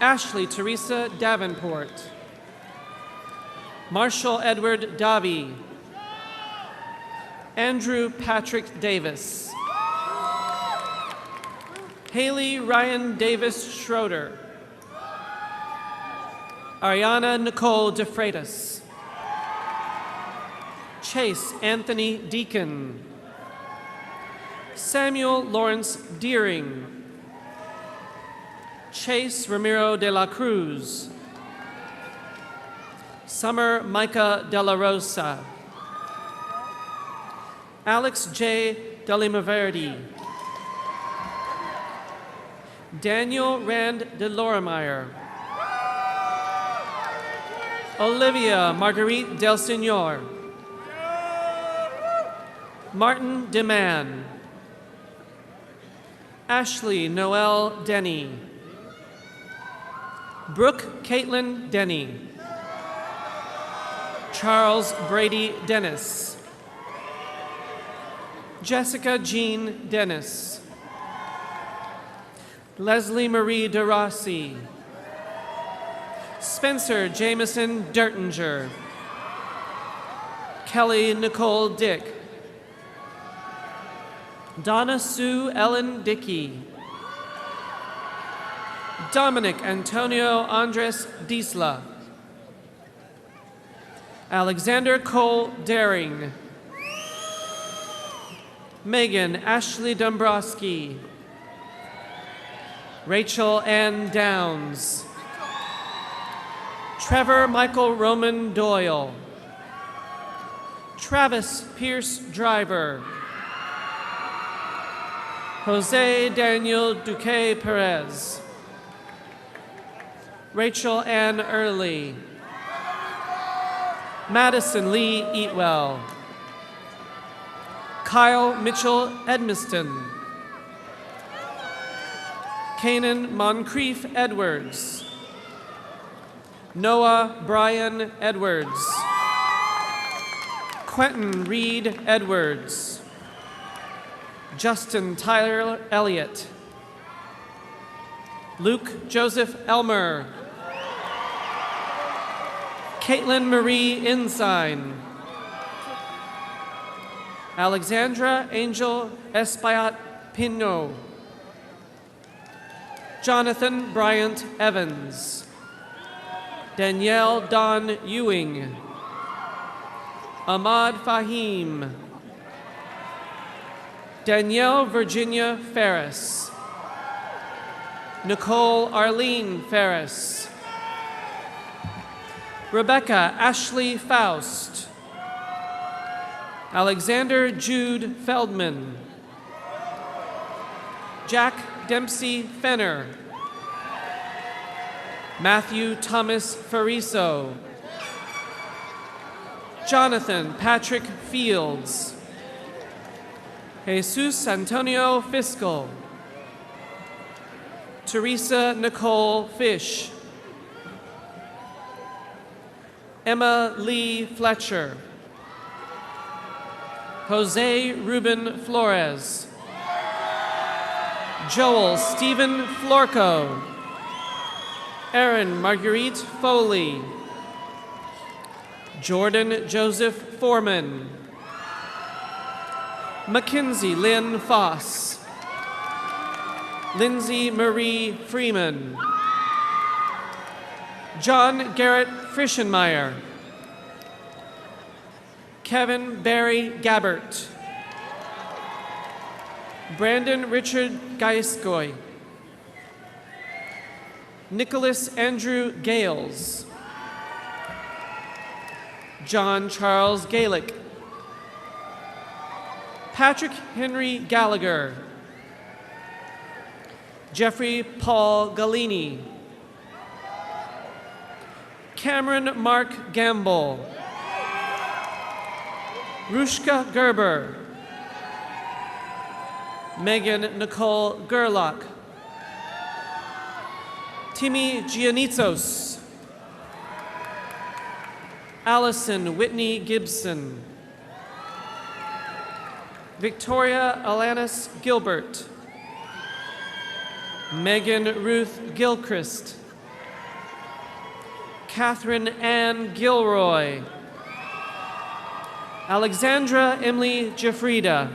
Ashley Teresa Davenport. Marshall Edward Davi. Andrew Patrick Davis. Haley Ryan Davis Schroeder. Ariana Nicole DeFreitas. Chase Anthony Deacon. Samuel Lawrence Deering. Chase Ramiro de la Cruz. Summer Micah de la Rosa. Alex J. de Limaverdi. Daniel Rand de Lorimeyer. Olivia Marguerite Del Señor. Martin DeMann. Ashley Noel Denny. Brooke Caitlin Denny. Charles Brady Dennis. Jessica Jean Dennis. Leslie Marie DeRossi. Spencer Jameson Dertinger. Kelly Nicole Dick. Donna Sue Ellen Dickey. Dominic Antonio Andres Diesla. Alexander Cole Daring. Megan Ashley Dombrowski. Rachel Ann Downs. Trevor Michael Roman Doyle. Travis Pierce Driver. Jose Daniel Duque Perez. Rachel Ann Early. Madison Lee Eatwell. Kyle Mitchell Edmiston. Kanan Moncrief Edwards. Noah Brian Edwards. Quentin Reed Edwards. Justin Tyler Elliott. Luke Joseph Elmer. Caitlin Marie Ensign. Alexandra Angel Espaillat Pinot. Jonathan Bryant Evans. Danielle Don Ewing. Ahmad Fahim. Danielle Virginia Ferris. Nicole Arlene Ferris. Rebecca Ashley Faust. Alexander Jude Feldman. Jack Dempsey Fenner. Matthew Thomas Fariso. Jonathan Patrick Fields. Jesus Antonio Fiscal. Teresa Nicole Fish. Emma Lee Fletcher. Jose Ruben Flores. Joel Stephen Florco. Aaron Marguerite Foley. Jordan Joseph Foreman. Mackenzie Lynn Foss. Lindsay Marie Freeman. John Garrett Frischenmeyer. Kevin Barry Gabbert. Brandon Richard Gaiskoy. Nicholas Andrew Gales. John Charles Gaelic. Patrick Henry Gallagher. Jeffrey Paul Galini. Cameron Mark Gamble. Rushka Gerber. Megan Nicole Gerlach. Timmy Giannitzos. Allison Whitney Gibson. Victoria Alanis Gilbert. Megan Ruth Gilchrist. Catherine Ann Gilroy. Alexandra Emily Jeffrida.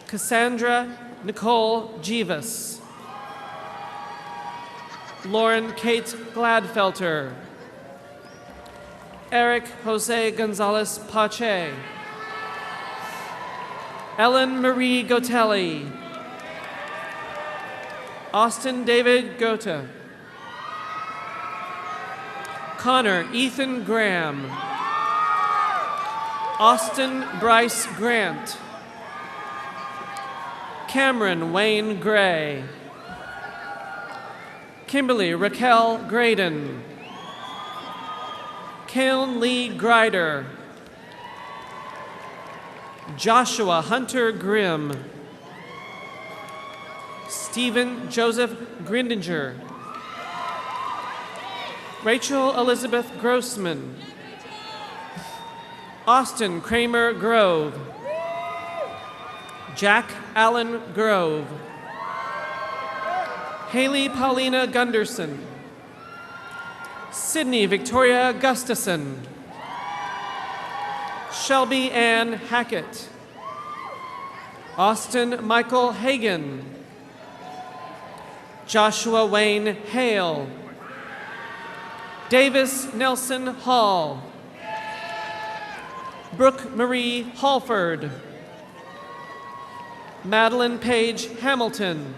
Cassandra Nicole Jivas. Lauren Kate Gladfelter. Eric Jose Gonzalez Pache. Ellen Marie Gotelli. Austin David Gota. Connor Ethan Graham. Austin Bryce Grant. Cameron Wayne Gray. Kimberly Raquel Graydon. Kaelin Lee Grider. Joshua Hunter Grimm. Stephen Joseph Grindinger. Rachel Elizabeth Grossman. Austin Kramer Grove. Jack Allen Grove. Haley Paulina Gunderson. Sydney Victoria Gustafson. Shelby Ann Hackett. Austin Michael Hagan. Joshua Wayne Hale. Davis Nelson Hall. Brooke Marie Halford. Madeline Page Hamilton.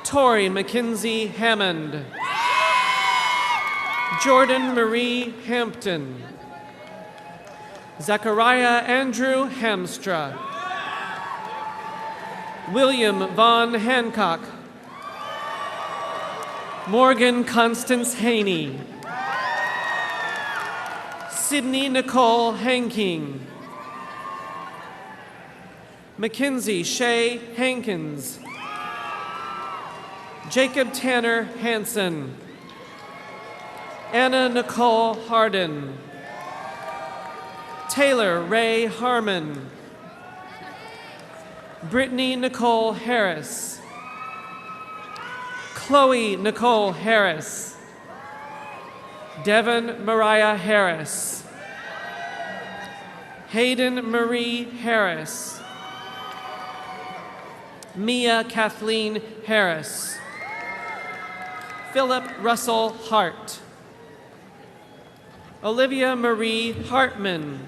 Tori McKenzie Hammond. Jordan Marie Hampton. Zachariah Andrew Hamstra. William Vaughn Hancock. Morgan Constance Haney. Sydney Nicole Hanking. Mackenzie Shea Hankins. Jacob Tanner Hansen. Anna Nicole Harden. Taylor Ray Harmon. Brittany Nicole Harris. Chloe Nicole Harris. Devon Mariah Harris. Hayden Marie Harris. Mia Kathleen Harris. Philip Russell Hart. Olivia Marie Hartman.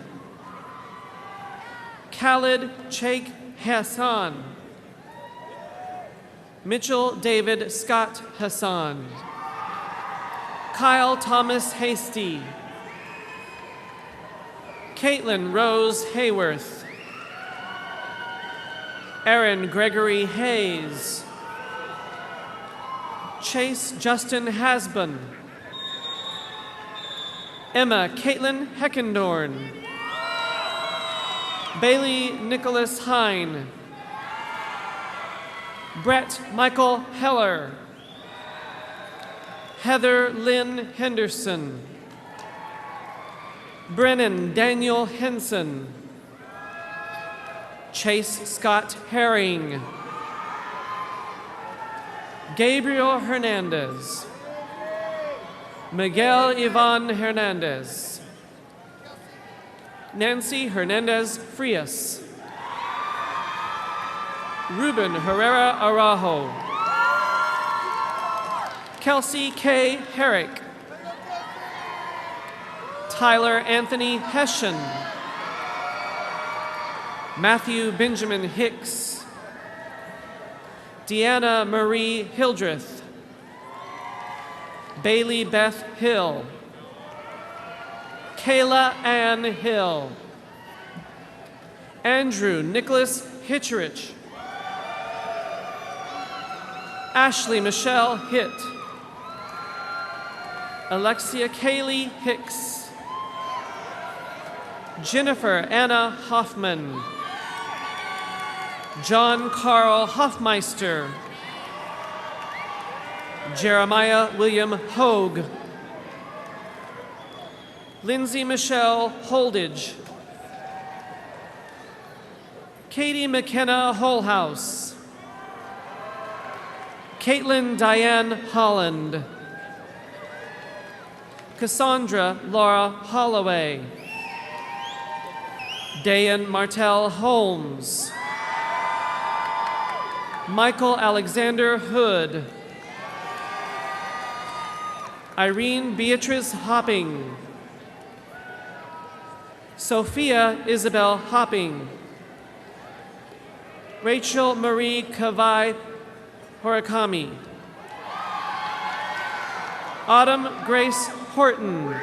Khalid Sheikh Hassan. Mitchell David Scott Hassan. Kyle Thomas Hasty. Caitlin Rose Hayworth. Aaron Gregory Hayes. Chase Justin Hasbun. Emma Caitlin Heckendorn. Bailey Nicholas Hine. Brett Michael Heller. Heather Lynn Henderson. Brennan Daniel Henson. Chase Scott Herring. Gabriel Hernandez. Miguel Ivan Hernandez. Nancy Hernandez Frias. Ruben Herrera Araujo. Kelsey K. Herrick. Tyler Anthony Hessian. Matthew Benjamin Hicks. Deanna Marie Hildreth. Bailey Beth Hill. Kayla Ann Hill. Andrew Nicholas Hitcherich. Ashley Michelle Hitt. Alexia Kaylee Hicks. Jennifer Anna Hoffman. John Carl Hoffmeister. Jeremiah William Hogue. Lindsay Michelle Holdage. Katie McKenna Holhouse. Caitlin Diane Holland. Cassandra Laura Holloway. Dayan Martell Holmes. Michael Alexander Hood. Irene Beatrice Hopping. Sophia Isabel Hopping. Rachel Marie Kavai Horakami. Autumn Grace Horton.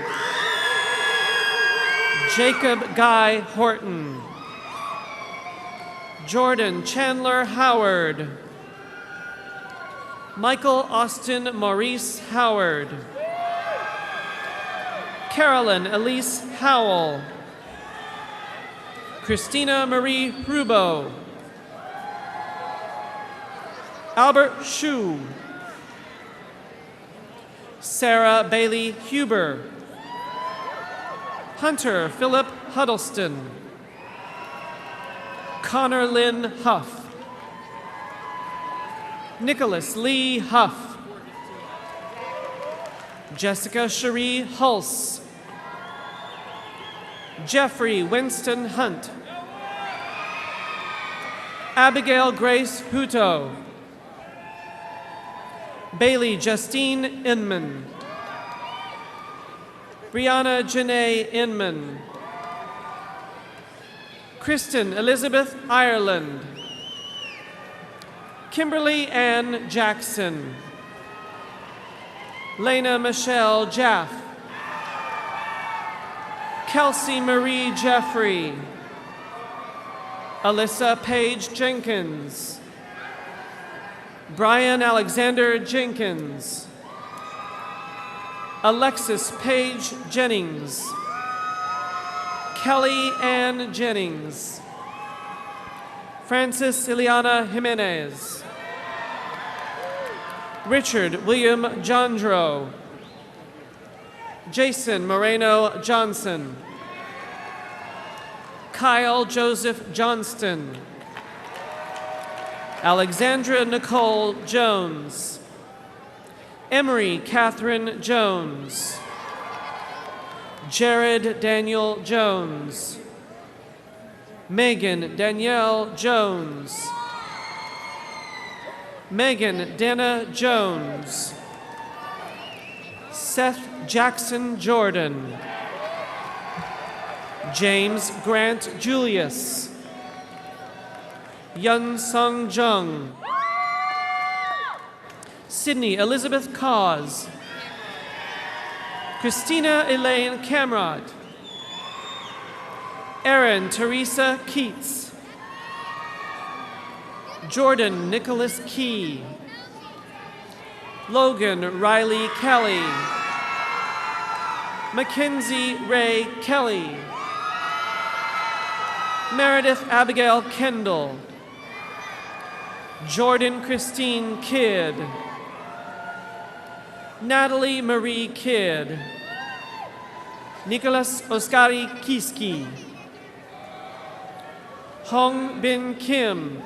Jacob Guy Horton. Jordan Chandler Howard. Michael Austin Maurice Howard. Carolyn Elise Howell. Christina Marie Rubo. Albert Shu. Sarah Bailey Huber. Hunter Philip Huddleston. Connor Lynn Huff. Nicholas Lee Huff. Jessica Cherie Hulse. Jeffrey Winston Hunt. Abigail Grace Hutto. Bailey Justine Inman. Brianna Janae Inman. Kristen Elizabeth Ireland. Kimberly Ann Jackson. Lena Michelle Jaff. Kelsey Marie Jeffrey. Alyssa Paige Jenkins. Brian Alexander Jenkins. Alexis Paige Jennings. Kelly Ann Jennings. Francis Ileana Jimenez. Richard William Jondro. Jason Moreno Johnson. Kyle Joseph Johnston. Alexandra Nicole Jones. Emery Catherine Jones. Jared Daniel Jones. Megan Danielle Jones. Megan Dana Jones. Seth Jackson Jordan. James Grant Julius. Yun Sung Jung. Sydney Elizabeth Cause. Christina Elaine Camrod. Erin Teresa Keats. Jordan Nicholas Key. Logan Riley Kelly. Mackenzie Ray Kelly. Meredith Abigail Kendall. Jordan Christine Kidd. Natalie Marie Kidd. Nicholas Oskari Kiski. Hong Bin Kim.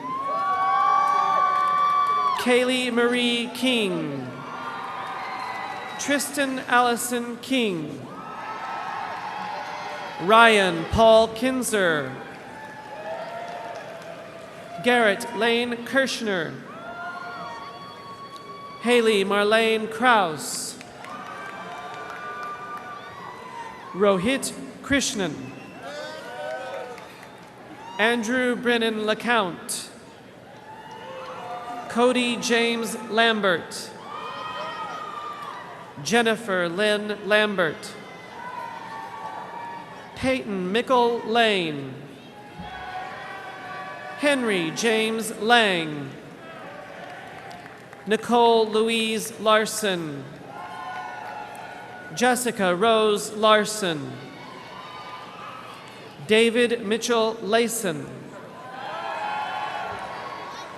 Kaylee Marie King. Tristan Allison King. Ryan Paul Kinzer. Garrett Lane Kirshner. Haley Marlene Kraus. Rohit Krishnan. Andrew Brennan LeCount. Cody James Lambert. Jennifer Lynn Lambert. Peyton Mickle Lane. Henry James Lang. Nicole Louise Larson. Jessica Rose Larson. David Mitchell Layson.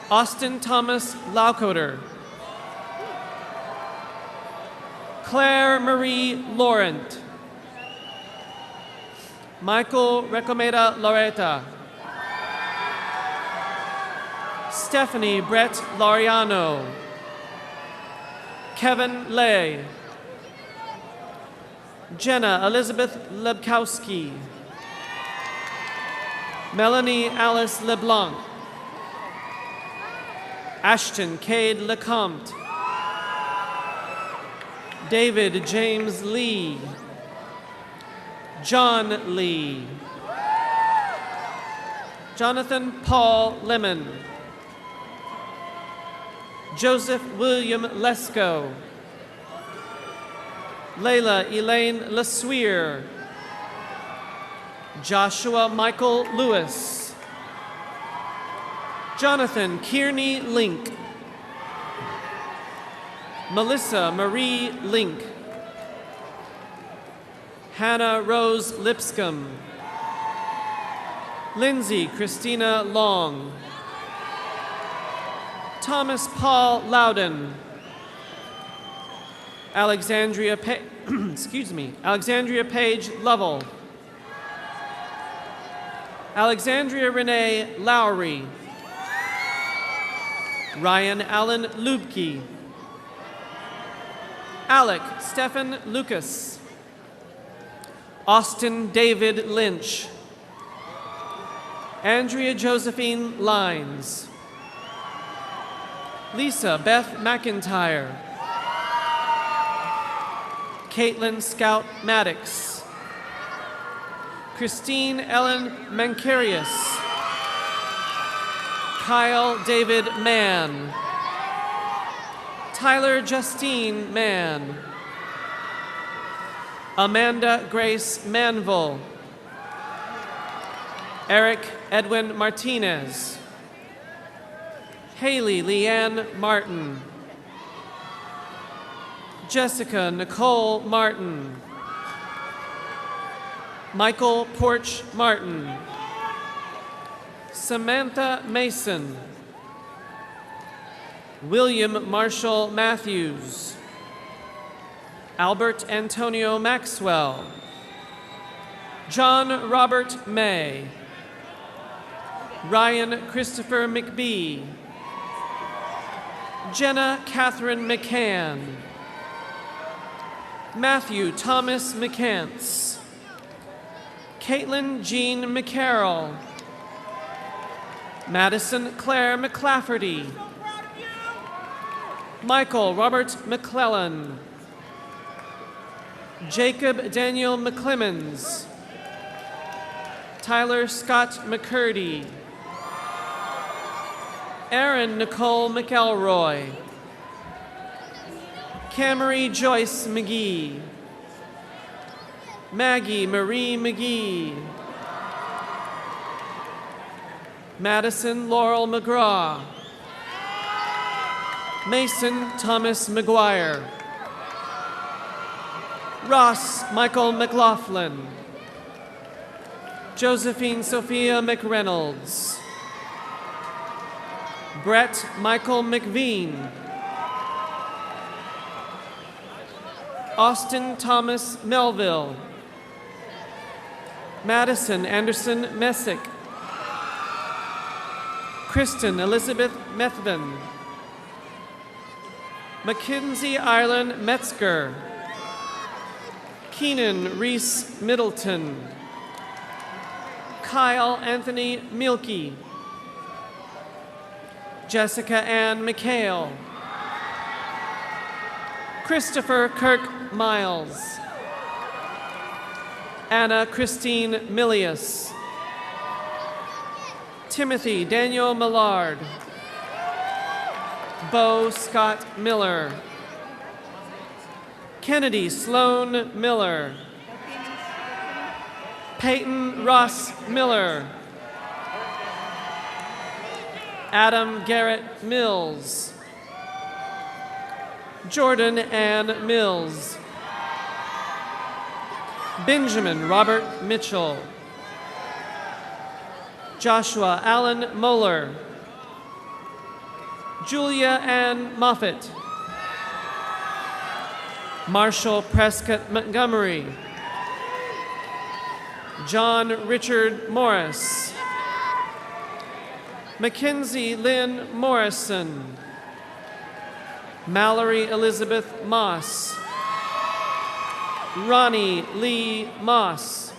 Austin Thomas Laucoder. Claire Marie Laurent. Michael Recomeda Loretta. Stephanie Brett Lariano. Kevin Lay. Jenna Elizabeth Lebkowski. Melanie Alice LeBlanc. Ashton Cade Lecomte. David James Lee. John Lee. Jonathan Paul Lemon. Joseph William Lesko. Layla Elaine Lesweer. Joshua Michael Lewis. Jonathan Kearney Link. Melissa Marie Link. Hannah Rose Lipscomb. Lindsay Christina Long. Thomas Paul Loudon. Alexandria Alexandria Page Lovell. Alexandria Renee Lowry. Ryan Allen Lubke. Alec Stephen Lucas. Austin David Lynch. Andrea Josephine Lines. Lisa Beth McIntyre. Caitlin Scout Maddox. Christine Ellen Mancarius. Kyle David Mann. Tyler Justine Mann. Amanda Grace Manville. Eric Edwin Martinez. Haley Leanne Martin. Jessica Nicole Martin. Michael Porch Martin. Samantha Mason. William Marshall Matthews. Albert Antonio Maxwell. John Robert May. Ryan Christopher McBee. Jenna Catherine McCann. Matthew Thomas McCants. Caitlin Jean McCarroll. Madison Claire McClafferty. Michael Robert McClellan. Jacob Daniel McClemens. Tyler Scott McCurdy. Erin Nicole McElroy. Camry Joyce McGee. Maggie Marie McGee. Madison Laurel McGraw. Mason Thomas McGuire. Ross Michael McLaughlin. Josephine Sophia McReynolds. Brett Michael McVean. Austin Thomas Melville. Madison Anderson Messick. Kristen Elizabeth Methvin. Mackenzie Ireland Metzger. Keenan Reese Middleton. Kyle Anthony Mielke. Jessica Ann McHale. Christopher Kirk Miles. Anna Christine Milius. Timothy Daniel Millard. Bo Scott Miller. Kennedy Sloan Miller. Peyton Ross Miller. Adam Garrett Mills. Jordan Ann Mills. Benjamin Robert Mitchell. Joshua Allen Moeller. Julia Ann Moffett. Marshall Prescott Montgomery. John Richard Morris. Mackenzie Lynn Morrison. Mallory Elizabeth Moss. Ronnie Lee Moss.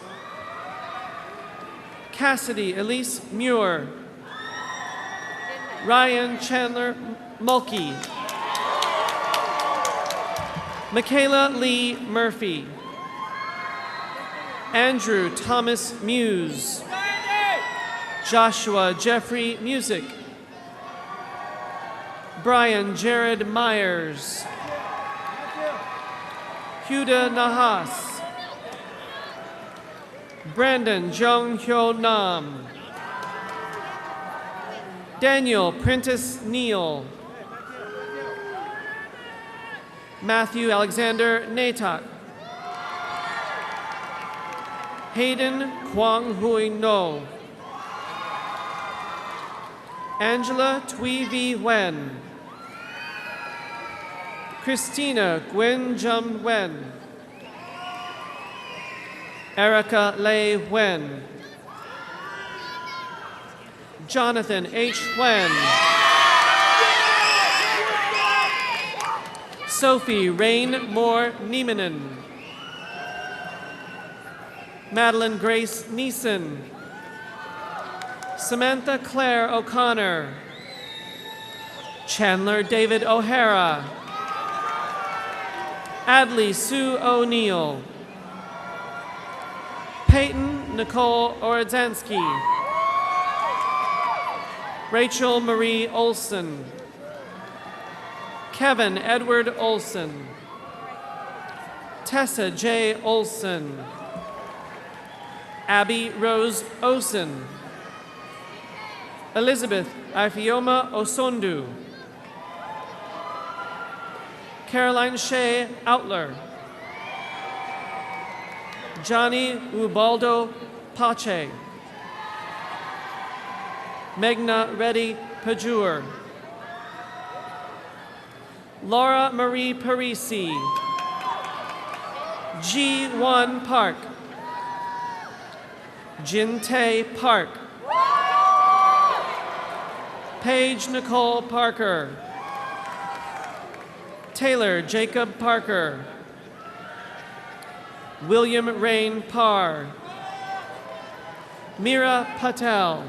Cassidy Elise Muir. Ryan Chandler Mulkey. Michaela Lee Murphy. Andrew Thomas Muse. Joshua Jeffrey Music. Brian Jared Myers. Huda Nahas. Brandon Jung Hyo Nam. Daniel Prentice Neal. Matthew Alexander Natak. Hayden Kwang Hui No. Angela Tui Vi Wen. Christina Gwen Jum Wen. Erica Lei Wen. Jonathan H. Wen. Sophie Rain Moore Niemanen. Madeline Grace Neeson. Samantha Claire O'Connor. Chandler David O'Hara. Adley Sue O'Neill. Peyton Nicole Orodzansky. Rachel Marie Olson. Kevin Edward Olson. Tessa J. Olson. Abby Rose Osen. Elizabeth Ifioma Osondu. Caroline Shea Outler. Johnny Ubaldo Pache. Megna Reddy Pajur. Laura Marie Parisi. G1 Park. Jin Tae Park. Paige Nicole Parker. Taylor Jacob Parker. William Rain Parr. Mira Patel.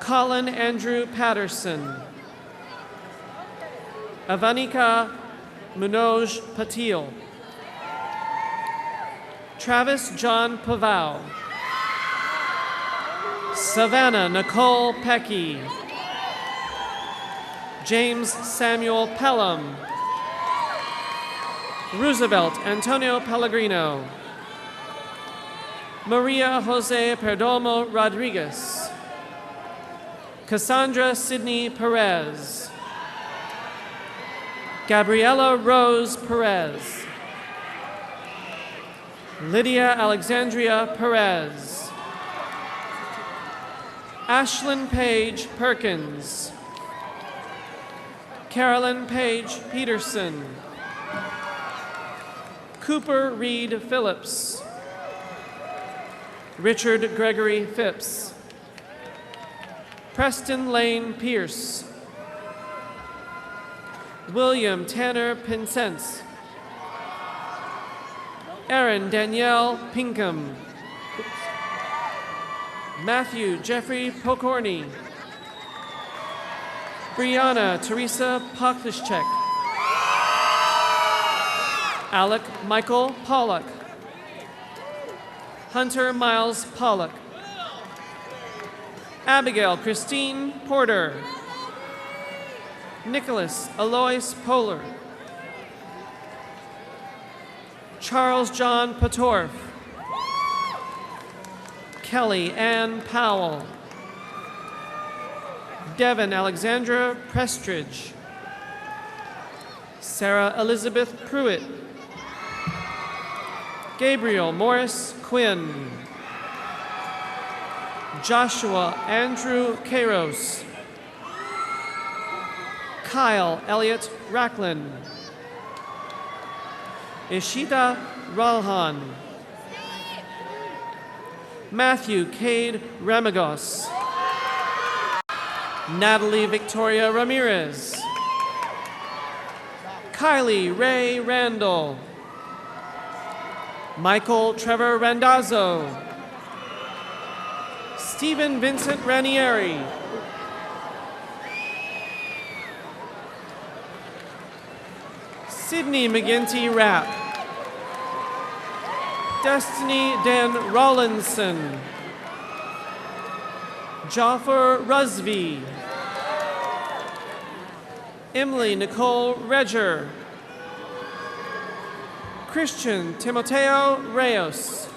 Colin Andrew Patterson. Avanika Manoj Patil. Travis John Pavao. Savannah Nicole Pecky. James Samuel Pelham. Roosevelt Antonio Pellegrino. Maria Jose Perdomo Rodriguez. Cassandra Sidney Perez. Gabriela Rose Perez. Lydia Alexandria Perez. Ashlyn Page Perkins. Carolyn Page Peterson. Cooper Reed Phillips. Richard Gregory Phipps. Preston Lane Pierce. William Tanner Pinsence. Erin Danielle Pinkham. Matthew Jeffrey Pokorny. Brianna Teresa Poklischek. Alec Michael Pollock. Hunter Miles Pollock. Abigail Christine Porter. Nicholas Alois Polar. Charles John Patorf. Kelly Ann Powell. Devin Alexandra Prestridge. Sarah Elizabeth Pruitt. Gabriel Morris Quinn. Joshua Andrew Kairos. Kyle Elliott Racklin. Ishita Ralhan. Matthew Cade Ramagos. Natalie Victoria Ramirez. Kylie Ray Randall. Michael Trevor Randazzo. Stephen Vincent Ranieri. Sydney McGinty Rapp. Destiny Dan Rawlinson. Jaffer Rusvi. Emily Nicole Redger. Christian Timoteo Reyes.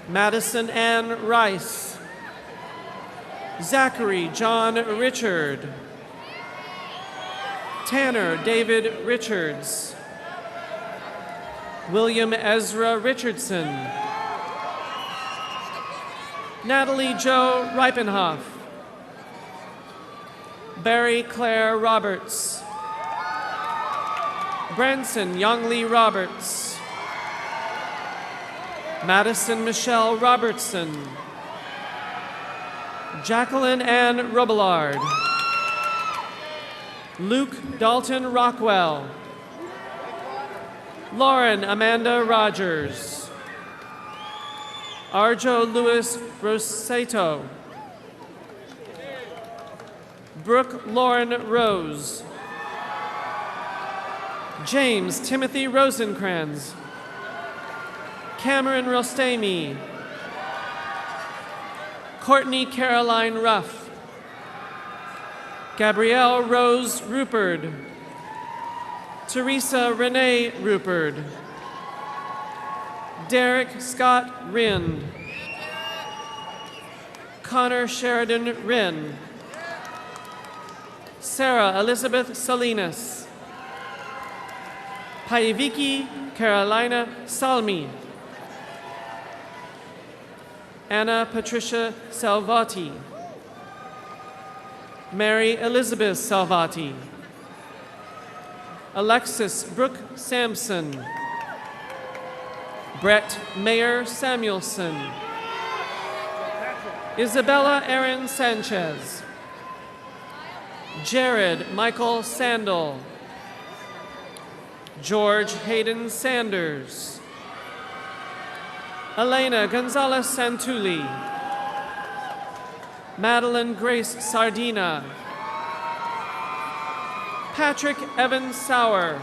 Madison Ann Rice. Zachary John Richard. Tanner David Richards. William Ezra Richardson. Natalie Jo Ripenhoff. Barry Claire Roberts. Branson Younglee Roberts. Madison Michelle Robertson. Jacqueline Ann Robillard. Luke Dalton Rockwell. Lauren Amanda Rogers. Arjo Louis Rosato. Brooke Lauren Rose. James Timothy Rosencrans. Cameron Rostami. Courtney Caroline Ruff. Gabrielle Rose Rupert. Teresa Renee Rupert. Derek Scott Rind. Connor Sheridan Wren. Sarah Elizabeth Salinas. Paiviki Carolina Salmi. Anna Patricia Salvati. Mary Elizabeth Salvati. Alexis Brooke Sampson. Brett Mayer Samuelson. Isabella Erin Sanchez. Jared Michael Sandel. George Hayden Sanders. Elena Gonzalez Santulli. Madeline Grace Sardina. Patrick Evan Sauer.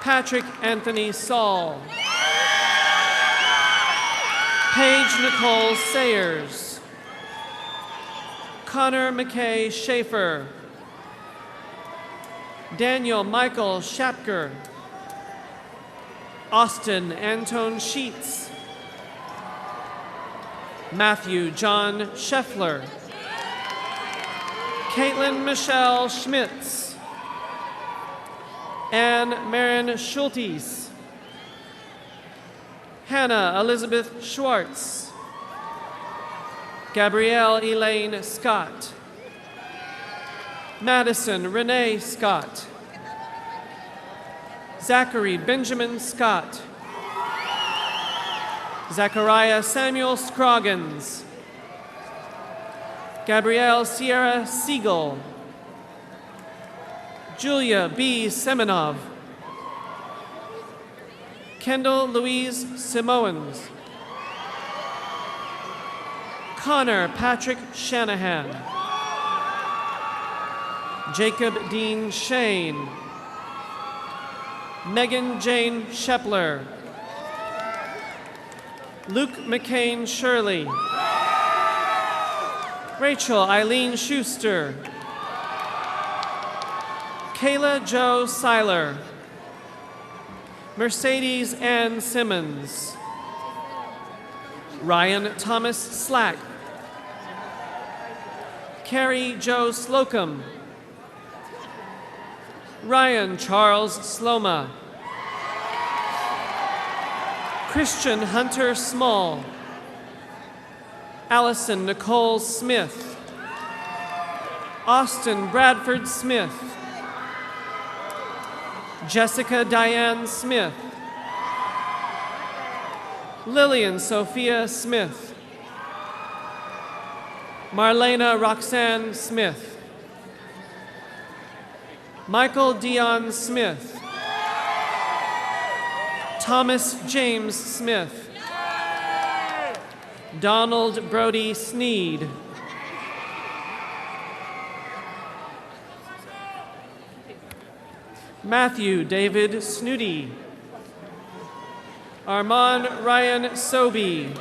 Patrick Anthony Saul. Paige Nicole Sayers. Connor McKay Schaefer. Daniel Michael Shapker. Austin Anton Sheets. Matthew John Scheffler. Caitlin Michelle Schmitz. Anne Marin Schultes. Hannah Elizabeth Schwartz. Gabrielle Elaine Scott. Madison Renee Scott. Zachary Benjamin Scott. Zachariah Samuel Scroggins. Gabrielle Sierra Siegel. Julia B. Semenov. Kendall Louise Simoens. Connor Patrick Shanahan. Jacob Dean Shane. Megan Jane Shepler. Luke McCain Shirley. Rachel Eileen Schuster. Kayla Jo Seiler. Mercedes Ann Simmons. Ryan Thomas Slack. Carrie Jo Slocum. Ryan Charles Sloma. Christian Hunter Small. Allison Nicole Smith. Austin Bradford Smith. Jessica Diane Smith. Lillian Sophia Smith. Marlena Roxanne Smith. Michael Dion Smith. Thomas James Smith. Donald Brody Sneed. Matthew David Snooty. Armand Ryan Sobey.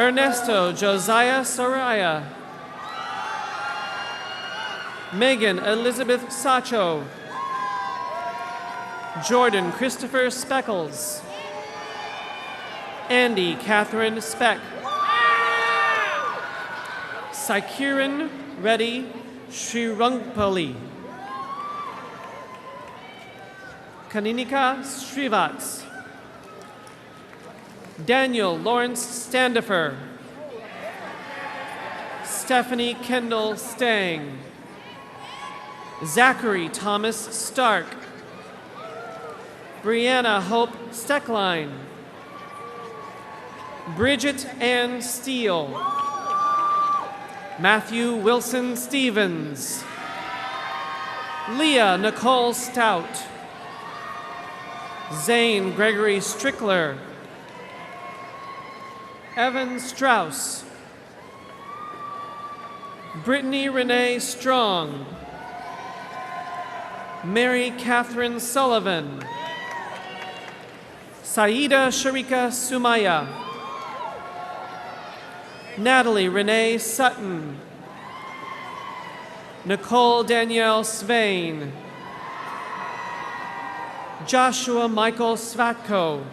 Ernesto Josiah Soraya. Megan Elizabeth Sacho. Jordan Christopher Speckles. Andy Catherine Speck. Saikiran Reddy Srirungpali. Kaninika Srivats. Daniel Lawrence Standifer. Stephanie Kendall Stang. Zachary Thomas Stark. Brianna Hope Steckline. Bridget Ann Steele. Matthew Wilson Stevens. Leah Nicole Stout. Zane Gregory Strickler. Evan Strauss. Brittany Renee Strong. Mary Catherine Sullivan. Saida Sharika Sumaya. Natalie Renee Sutton. Nicole Danielle Swain. Joshua Michael Svatko.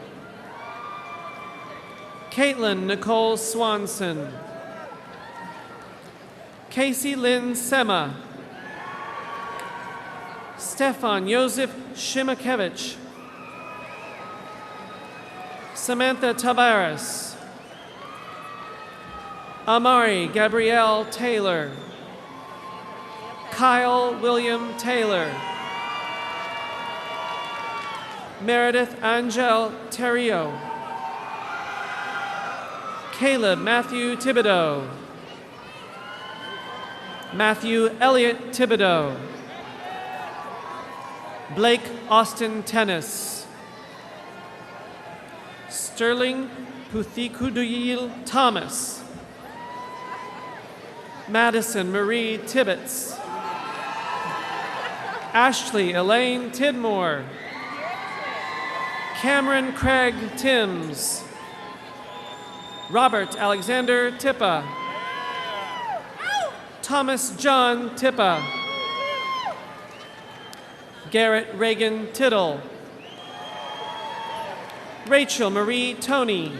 Caitlin Nicole Swanson. Casey Lynn Sema. Stefan Joseph Shimakevich. Samantha Tavares. Amari Gabrielle Taylor. Kyle William Taylor. Meredith Angel Terrio. Caleb Matthew Thibodeau. Matthew Elliott Thibodeau. Blake Austin Tennis. Sterling Puthikuduyil Thomas. Madison Marie Tibbetts. Ashley Elaine Tidmore. Cameron Craig Timms. Robert Alexander Tippa. Thomas John Tippa. Garrett Reagan Tittle. Rachel Marie Tony.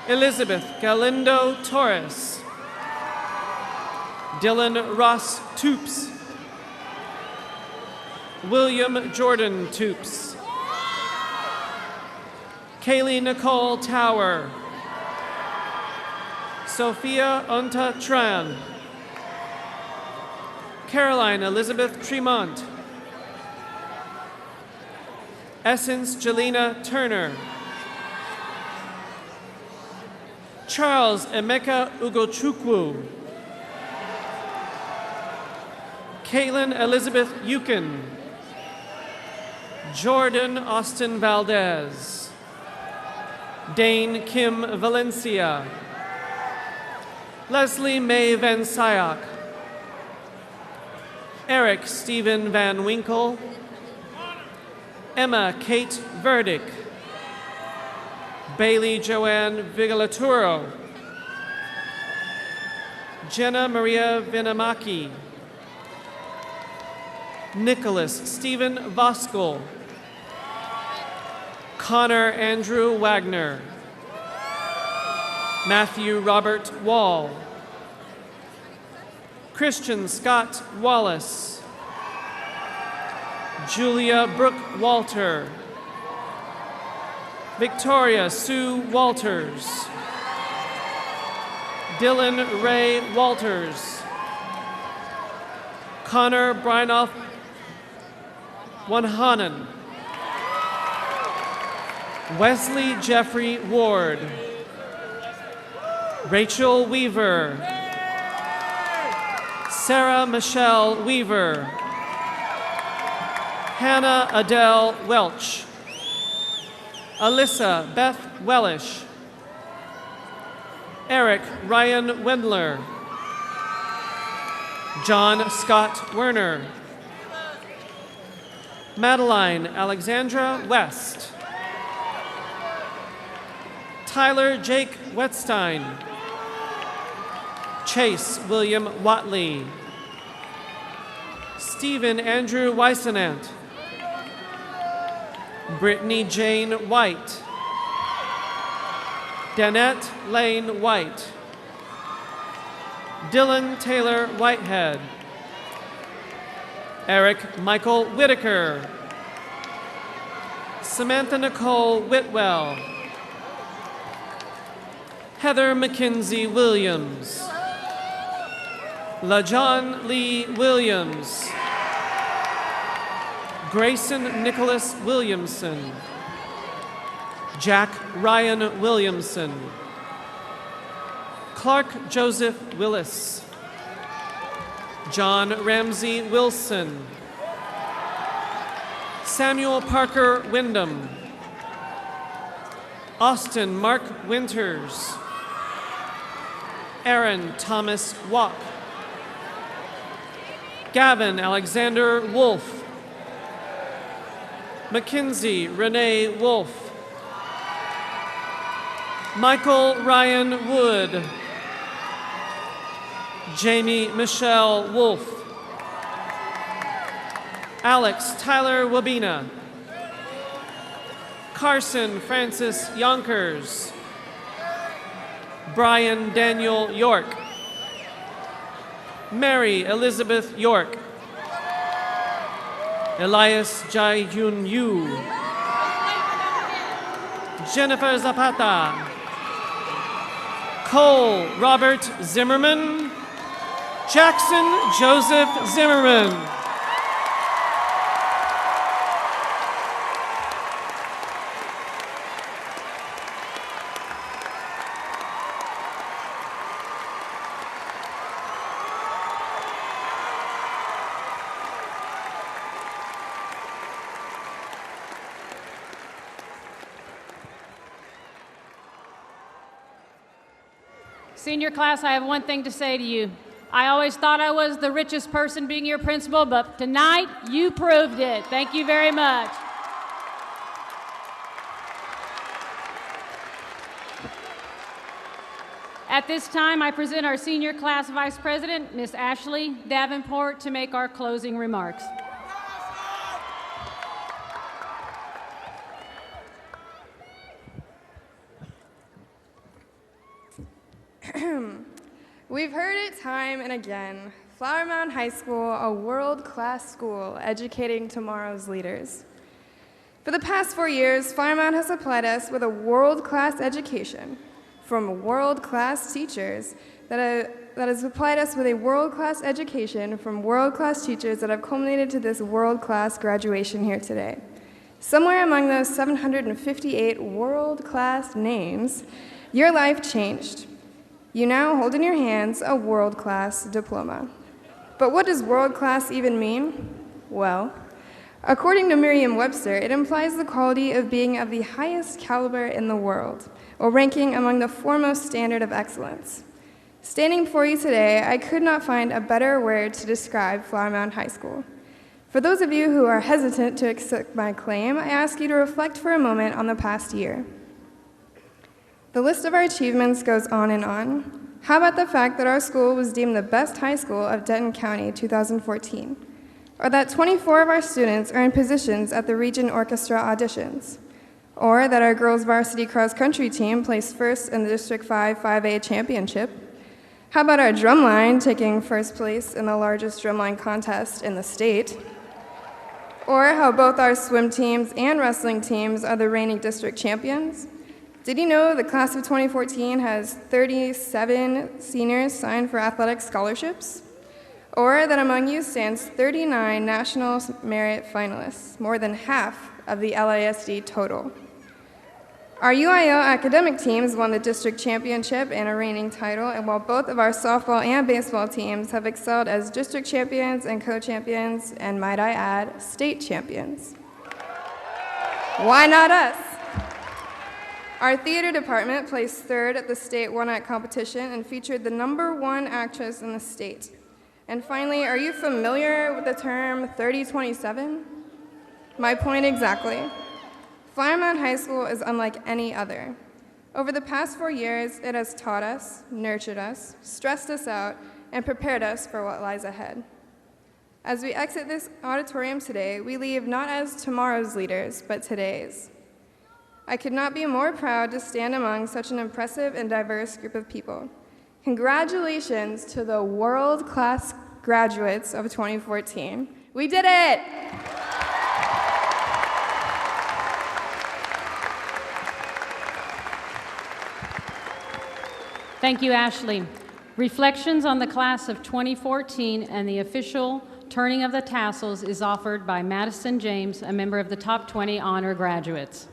Elizabeth Galindo Torres. Dylan Ross Toops. William Jordan Toops. Kaylee Nicole Tower. Sophia Unta Tran. Caroline Elizabeth Tremont. Essence Jelena Turner. Charles Emeka Ugochukwu. Caitlin Elizabeth Yukin. Jordan Austin Valdez. Dane Kim Valencia. Leslie Mae Van Syak. Eric Stephen Van Winkle. Emma Kate Verdick. Bailey Joanne Vigilaturo. Jenna Maria Vinamaki. Nicholas Stephen Voskel. Connor Andrew Wagner. Matthew Robert Wall. Christian Scott Wallace. Julia Brooke Walter. Victoria Sue Walters. Dylan Ray Walters. Connor Brynoff Wanhanen. Wesley Jeffrey Ward. Rachel Weaver. Sarah Michelle Weaver. Hannah Adele Welch. Alyssa Beth Wellish. Eric Ryan Wendler. John Scott Werner. Madeline Alexandra West. Tyler Jake Wetstein. Chase William Watley. Stephen Andrew Weisenant. Brittany Jane White. Danette Lane White. Dylan Taylor Whitehead. Eric Michael Whitaker. Samantha Nicole Whitwell. Heather McKenzie Williams. LaJohn Lee Williams. Grayson Nicholas Williamson. Jack Ryan Williamson. Clark Joseph Willis. John Ramsey Wilson. Samuel Parker Wyndham. Austin Mark Winters. Aaron Thomas Wack. Gavin Alexander Wolf. Mackenzie Renee Wolf. Michael Ryan Wood. Jamie Michelle Wolf. Alex Tyler Wabina. Carson Francis Yonkers. Brian Daniel York. Mary Elizabeth York. Elias Jai-Yun Yu. Jennifer Zapata. Cole Robert Zimmerman. Jackson Joseph Zimmerman. Senior class, I have one thing to say to you. I always thought I was the richest person being your principal, but tonight you proved it. Thank you very much. At this time, I present our senior class vice president, Miss Ashley Davenport, to make our closing remarks. We've heard it time and again. Flower Mound High School, a world-class school educating tomorrow's leaders. For the past 4 years, Flower Mound has supplied us with a world-class education from world-class teachers that has supplied us with a world-class education from world-class teachers that have culminated to this world-class graduation here today. Somewhere among those 758 world-class names, your life changed. You now hold in your hands a world-class diploma. But what does world-class even mean? Well, according to Merriam-Webster, it implies the quality of being of the highest caliber in the world, or ranking among the foremost standard of excellence. Standing before you today, I could not find a better word to describe Flower Mound High School. For those of you who are hesitant to accept my claim, I ask you to reflect for a moment on the past year. The list of our achievements goes on and on. How about the fact that our school was deemed the best high school of Denton County 2014? Or that 24 of our students are in positions at the Region Orchestra auditions? Or that our girls varsity cross-country team placed first in the District 5 5A championship? How about our drumline taking first place in the largest drumline contest in the state? Or how both our swim teams and wrestling teams are the reigning district champions? Did you know the class of 2014 has 37 seniors signed for athletic scholarships? Or that among you stands 39 National Merit finalists, more than half of the LISD total. Our UIL academic teams won the district championship and a reigning title, and while both of our softball and baseball teams have excelled as district champions and co-champions, and might I add, state champions. Why not us? Our theater department placed third at the state one-act competition and featured the #1 actress in the state. And finally, are you familiar with the term 3027? My point exactly. Flower Mound High School is unlike any other. Over the past 4 years, it has taught us, nurtured us, stressed us out, and prepared us for what lies ahead. As we exit this auditorium today, we leave not as tomorrow's leaders, but today's. I could not be more proud to stand among such an impressive and diverse group of people. Congratulations to the world-class graduates of 2014. We did it! Thank you, Ashley. Reflections on the class of 2014 and the official turning of the tassels is offered by Madison James, a member of the Top 20 Honor Graduates.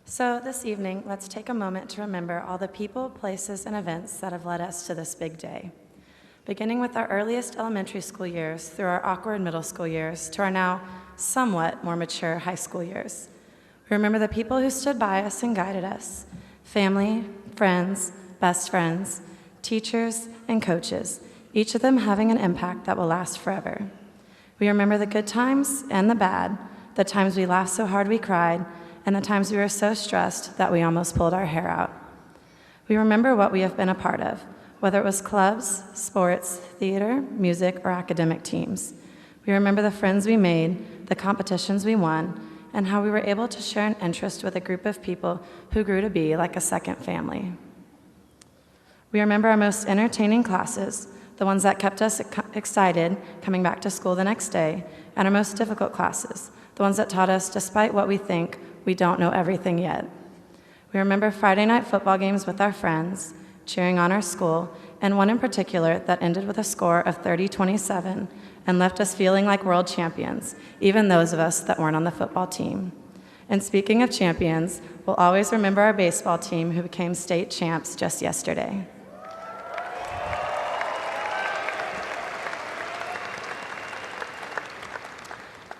So this evening, let's take a moment to remember all the people, places, and events that have led us to this big day. Beginning with our earliest elementary school years, through our awkward middle school years, to our now somewhat more mature high school years. We remember the people who stood by us and guided us, family, friends, best friends, teachers, and coaches, each of them having an impact that will last forever. We remember the good times and the bad, the times we laughed so hard we cried, and the times we were so stressed that we almost pulled our hair out. We remember what we have been a part of, whether it was clubs, sports, theater, music, or academic teams. We remember the friends we made, the competitions we won, and how we were able to share an interest with a group of people who grew to be like a second family. We remember our most entertaining classes, the ones that kept us excited coming back to school the next day, and our most difficult classes, the ones that taught us, despite what we think, we don't know everything yet. We remember Friday night football games with our friends, cheering on our school, and one in particular that ended with a score of 30-27 and left us feeling like world champions, even those of us that weren't on the football team. And speaking of champions, we'll always remember our baseball team who became state champs just yesterday.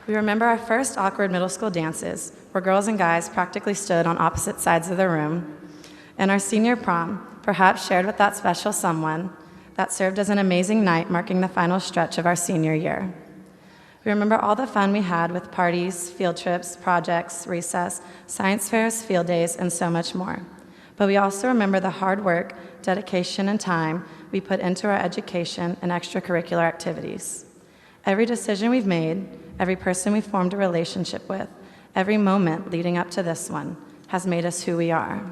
We remember our first awkward middle school dances, where girls and guys practically stood on opposite sides of the room, and our senior prom, perhaps shared with that special someone, that served as an amazing night marking the final stretch of our senior year. We remember all the fun we had with parties, field trips, projects, recess, science fairs, field days, and so much more. But we also remember the hard work, dedication, and time we put into our education and extracurricular activities. Every decision we've made, every person we've formed a relationship with, every moment leading up to this one has made us who we are.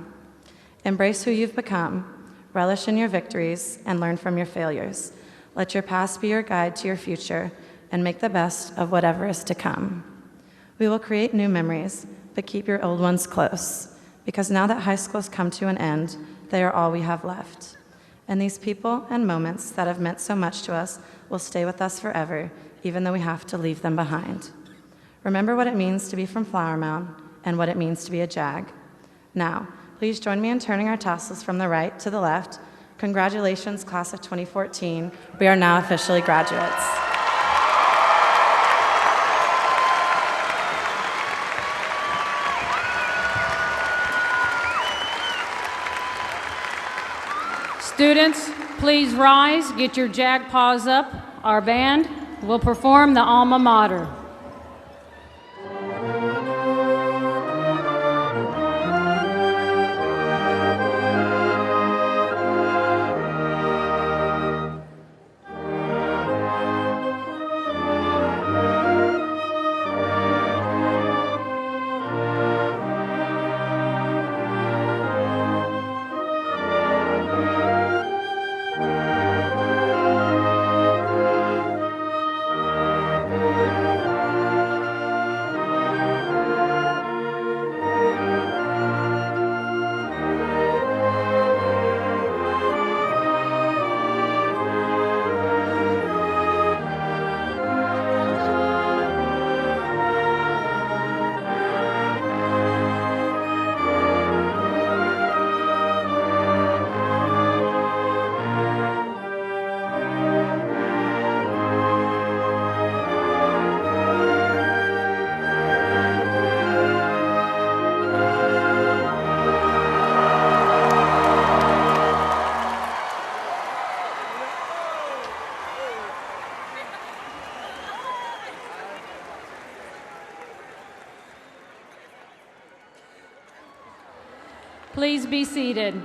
Embrace who you've become, relish in your victories, and learn from your failures. Let your past be your guide to your future, and make the best of whatever is to come. We will create new memories, but keep your old ones close, because now that high school has come to an end, they are all we have left. And these people and moments that have meant so much to us will stay with us forever, even though we have to leave them behind. Remember what it means to be from Flower Mound and what it means to be a JAG. Now, please join me in turning our tassels from the right to the left. Congratulations, class of 2014. We are now officially graduates. Students, please rise, get your JAG paws up. Our band will perform the Alma Mater. please be seated.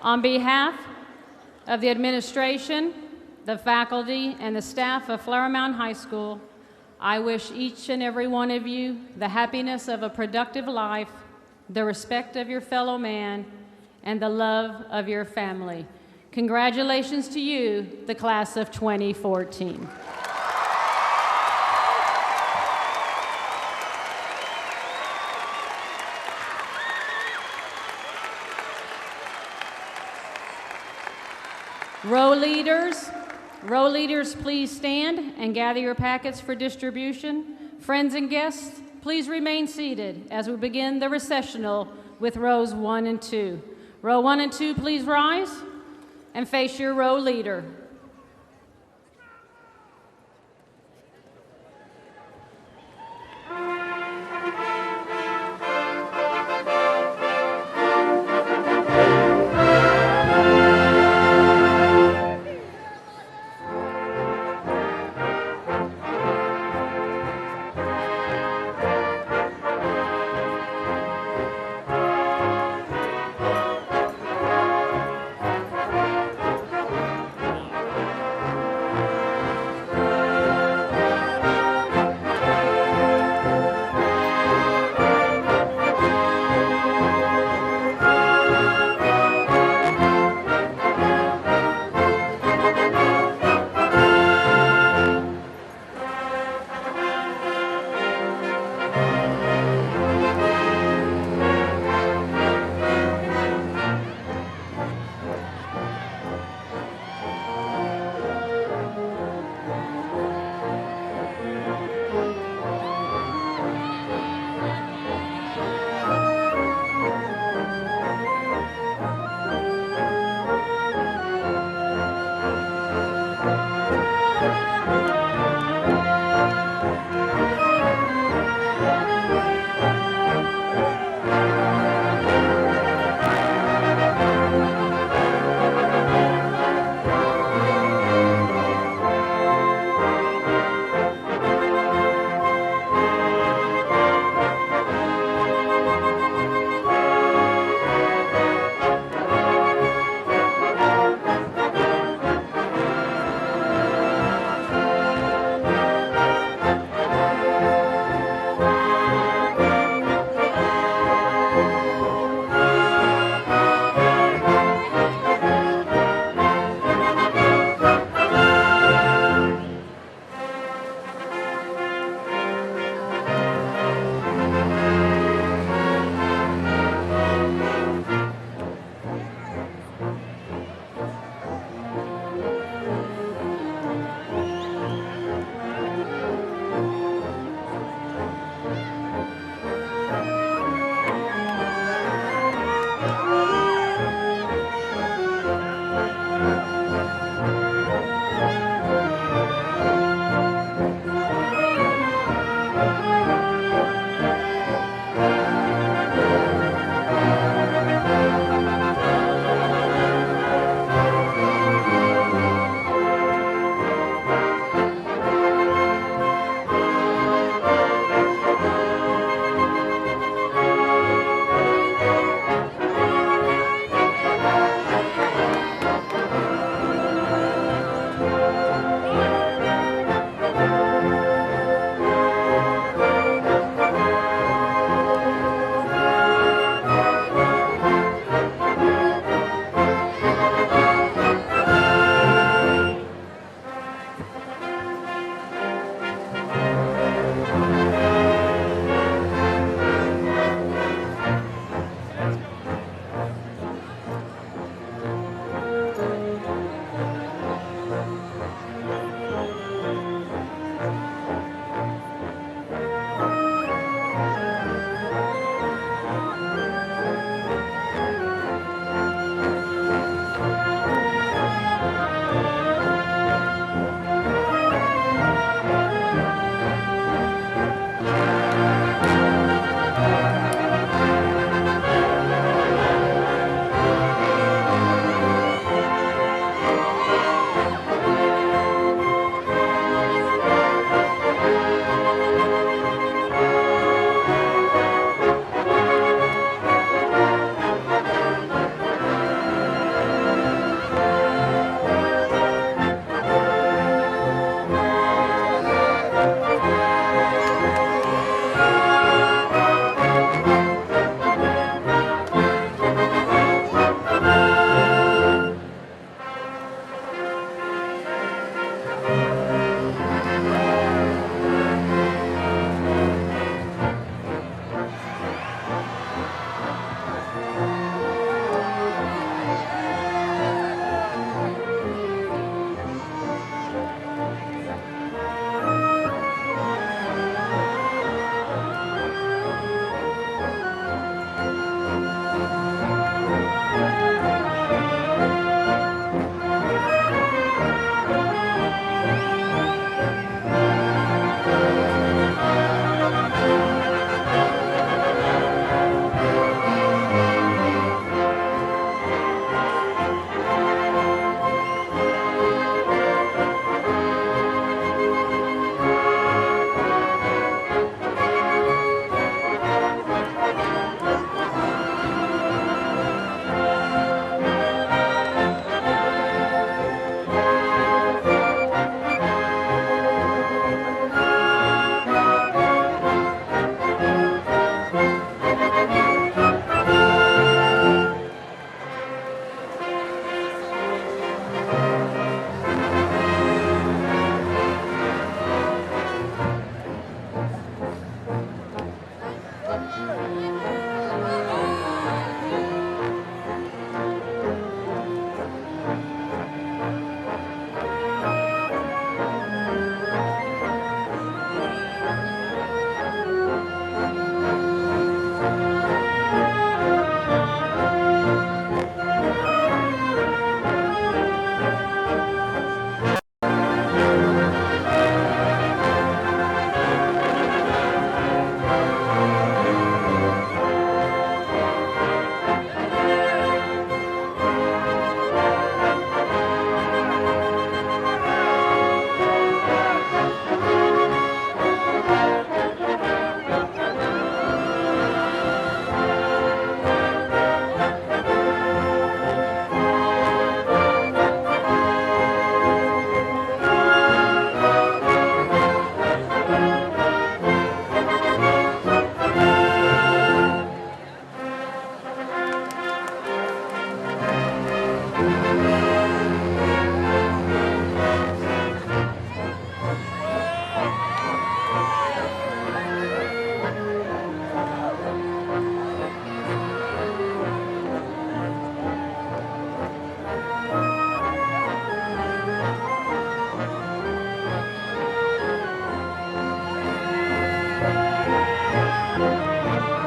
On behalf of the administration, the faculty, and the staff of Flower Mound High School, I wish each and every one of you the happiness of a productive life, the respect of your fellow man, and the love of your family. Congratulations to you, the class of 2014. Row leaders, please stand and gather your packets for distribution. Friends and guests, please remain seated as we begin the recessional with rows 1 and 2. Row 1 and 2, please rise and face your row leader.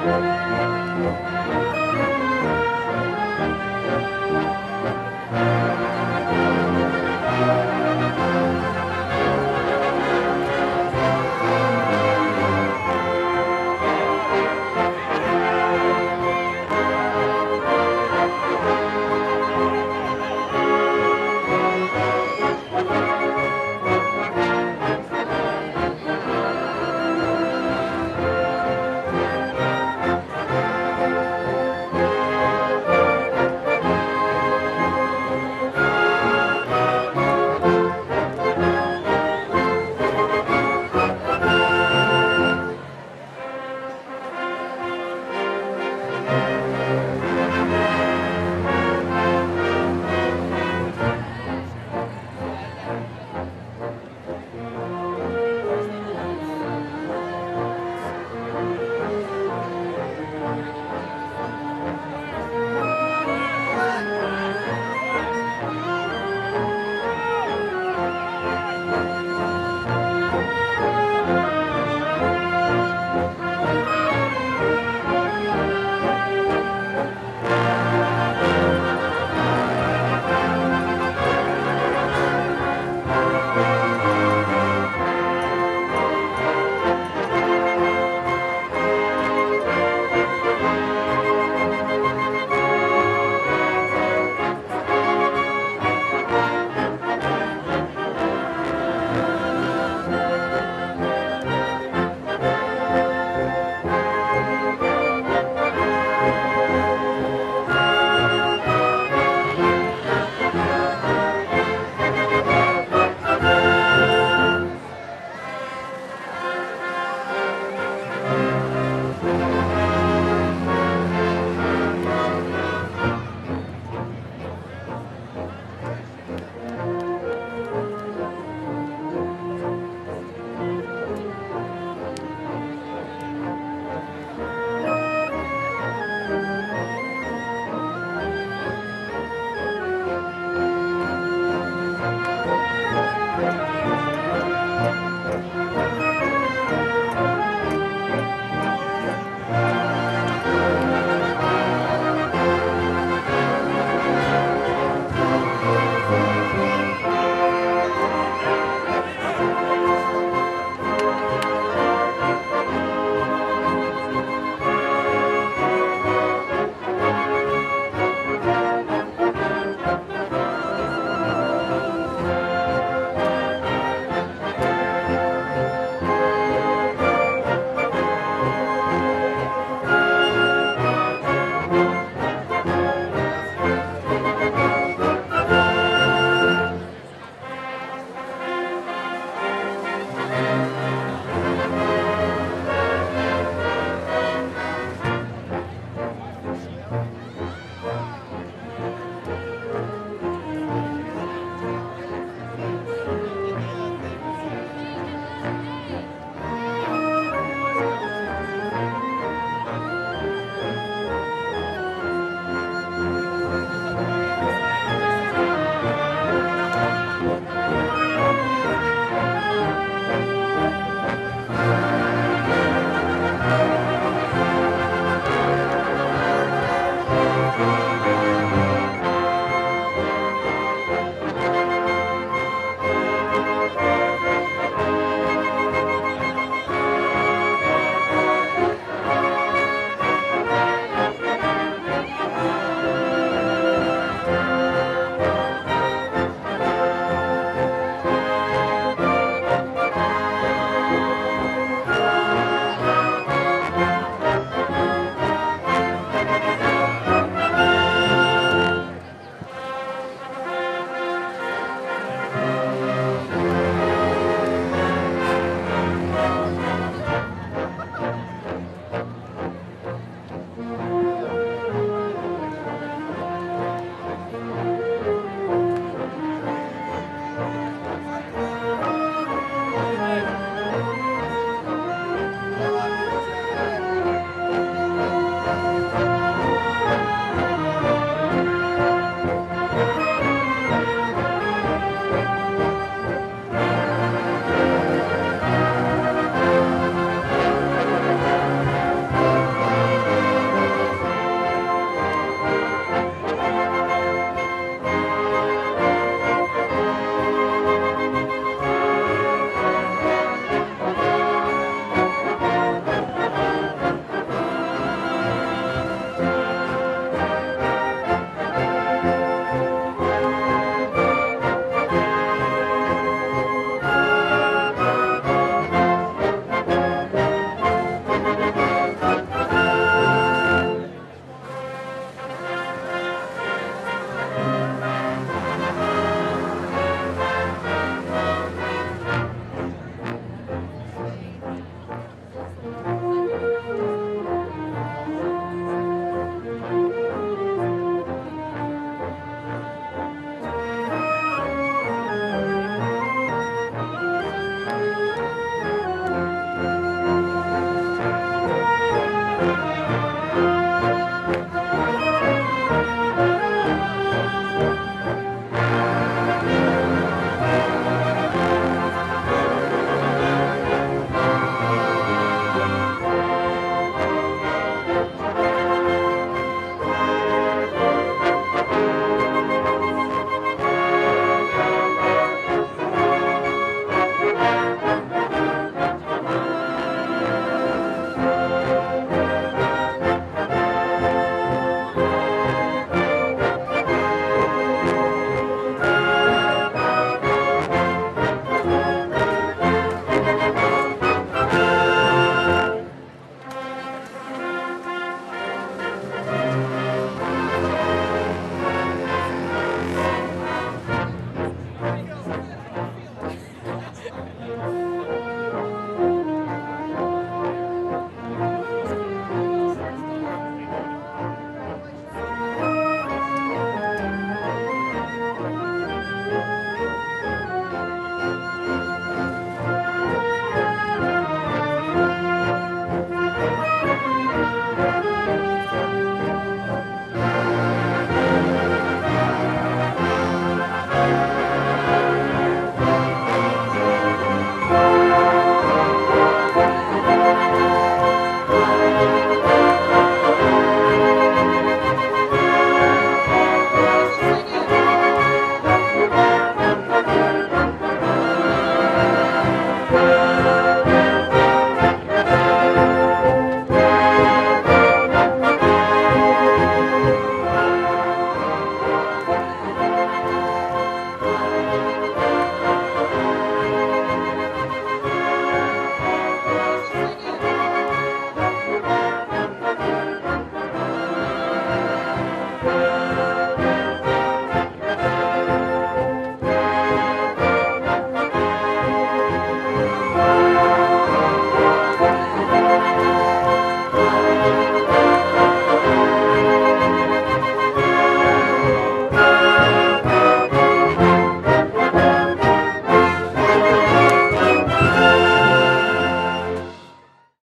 Thank you.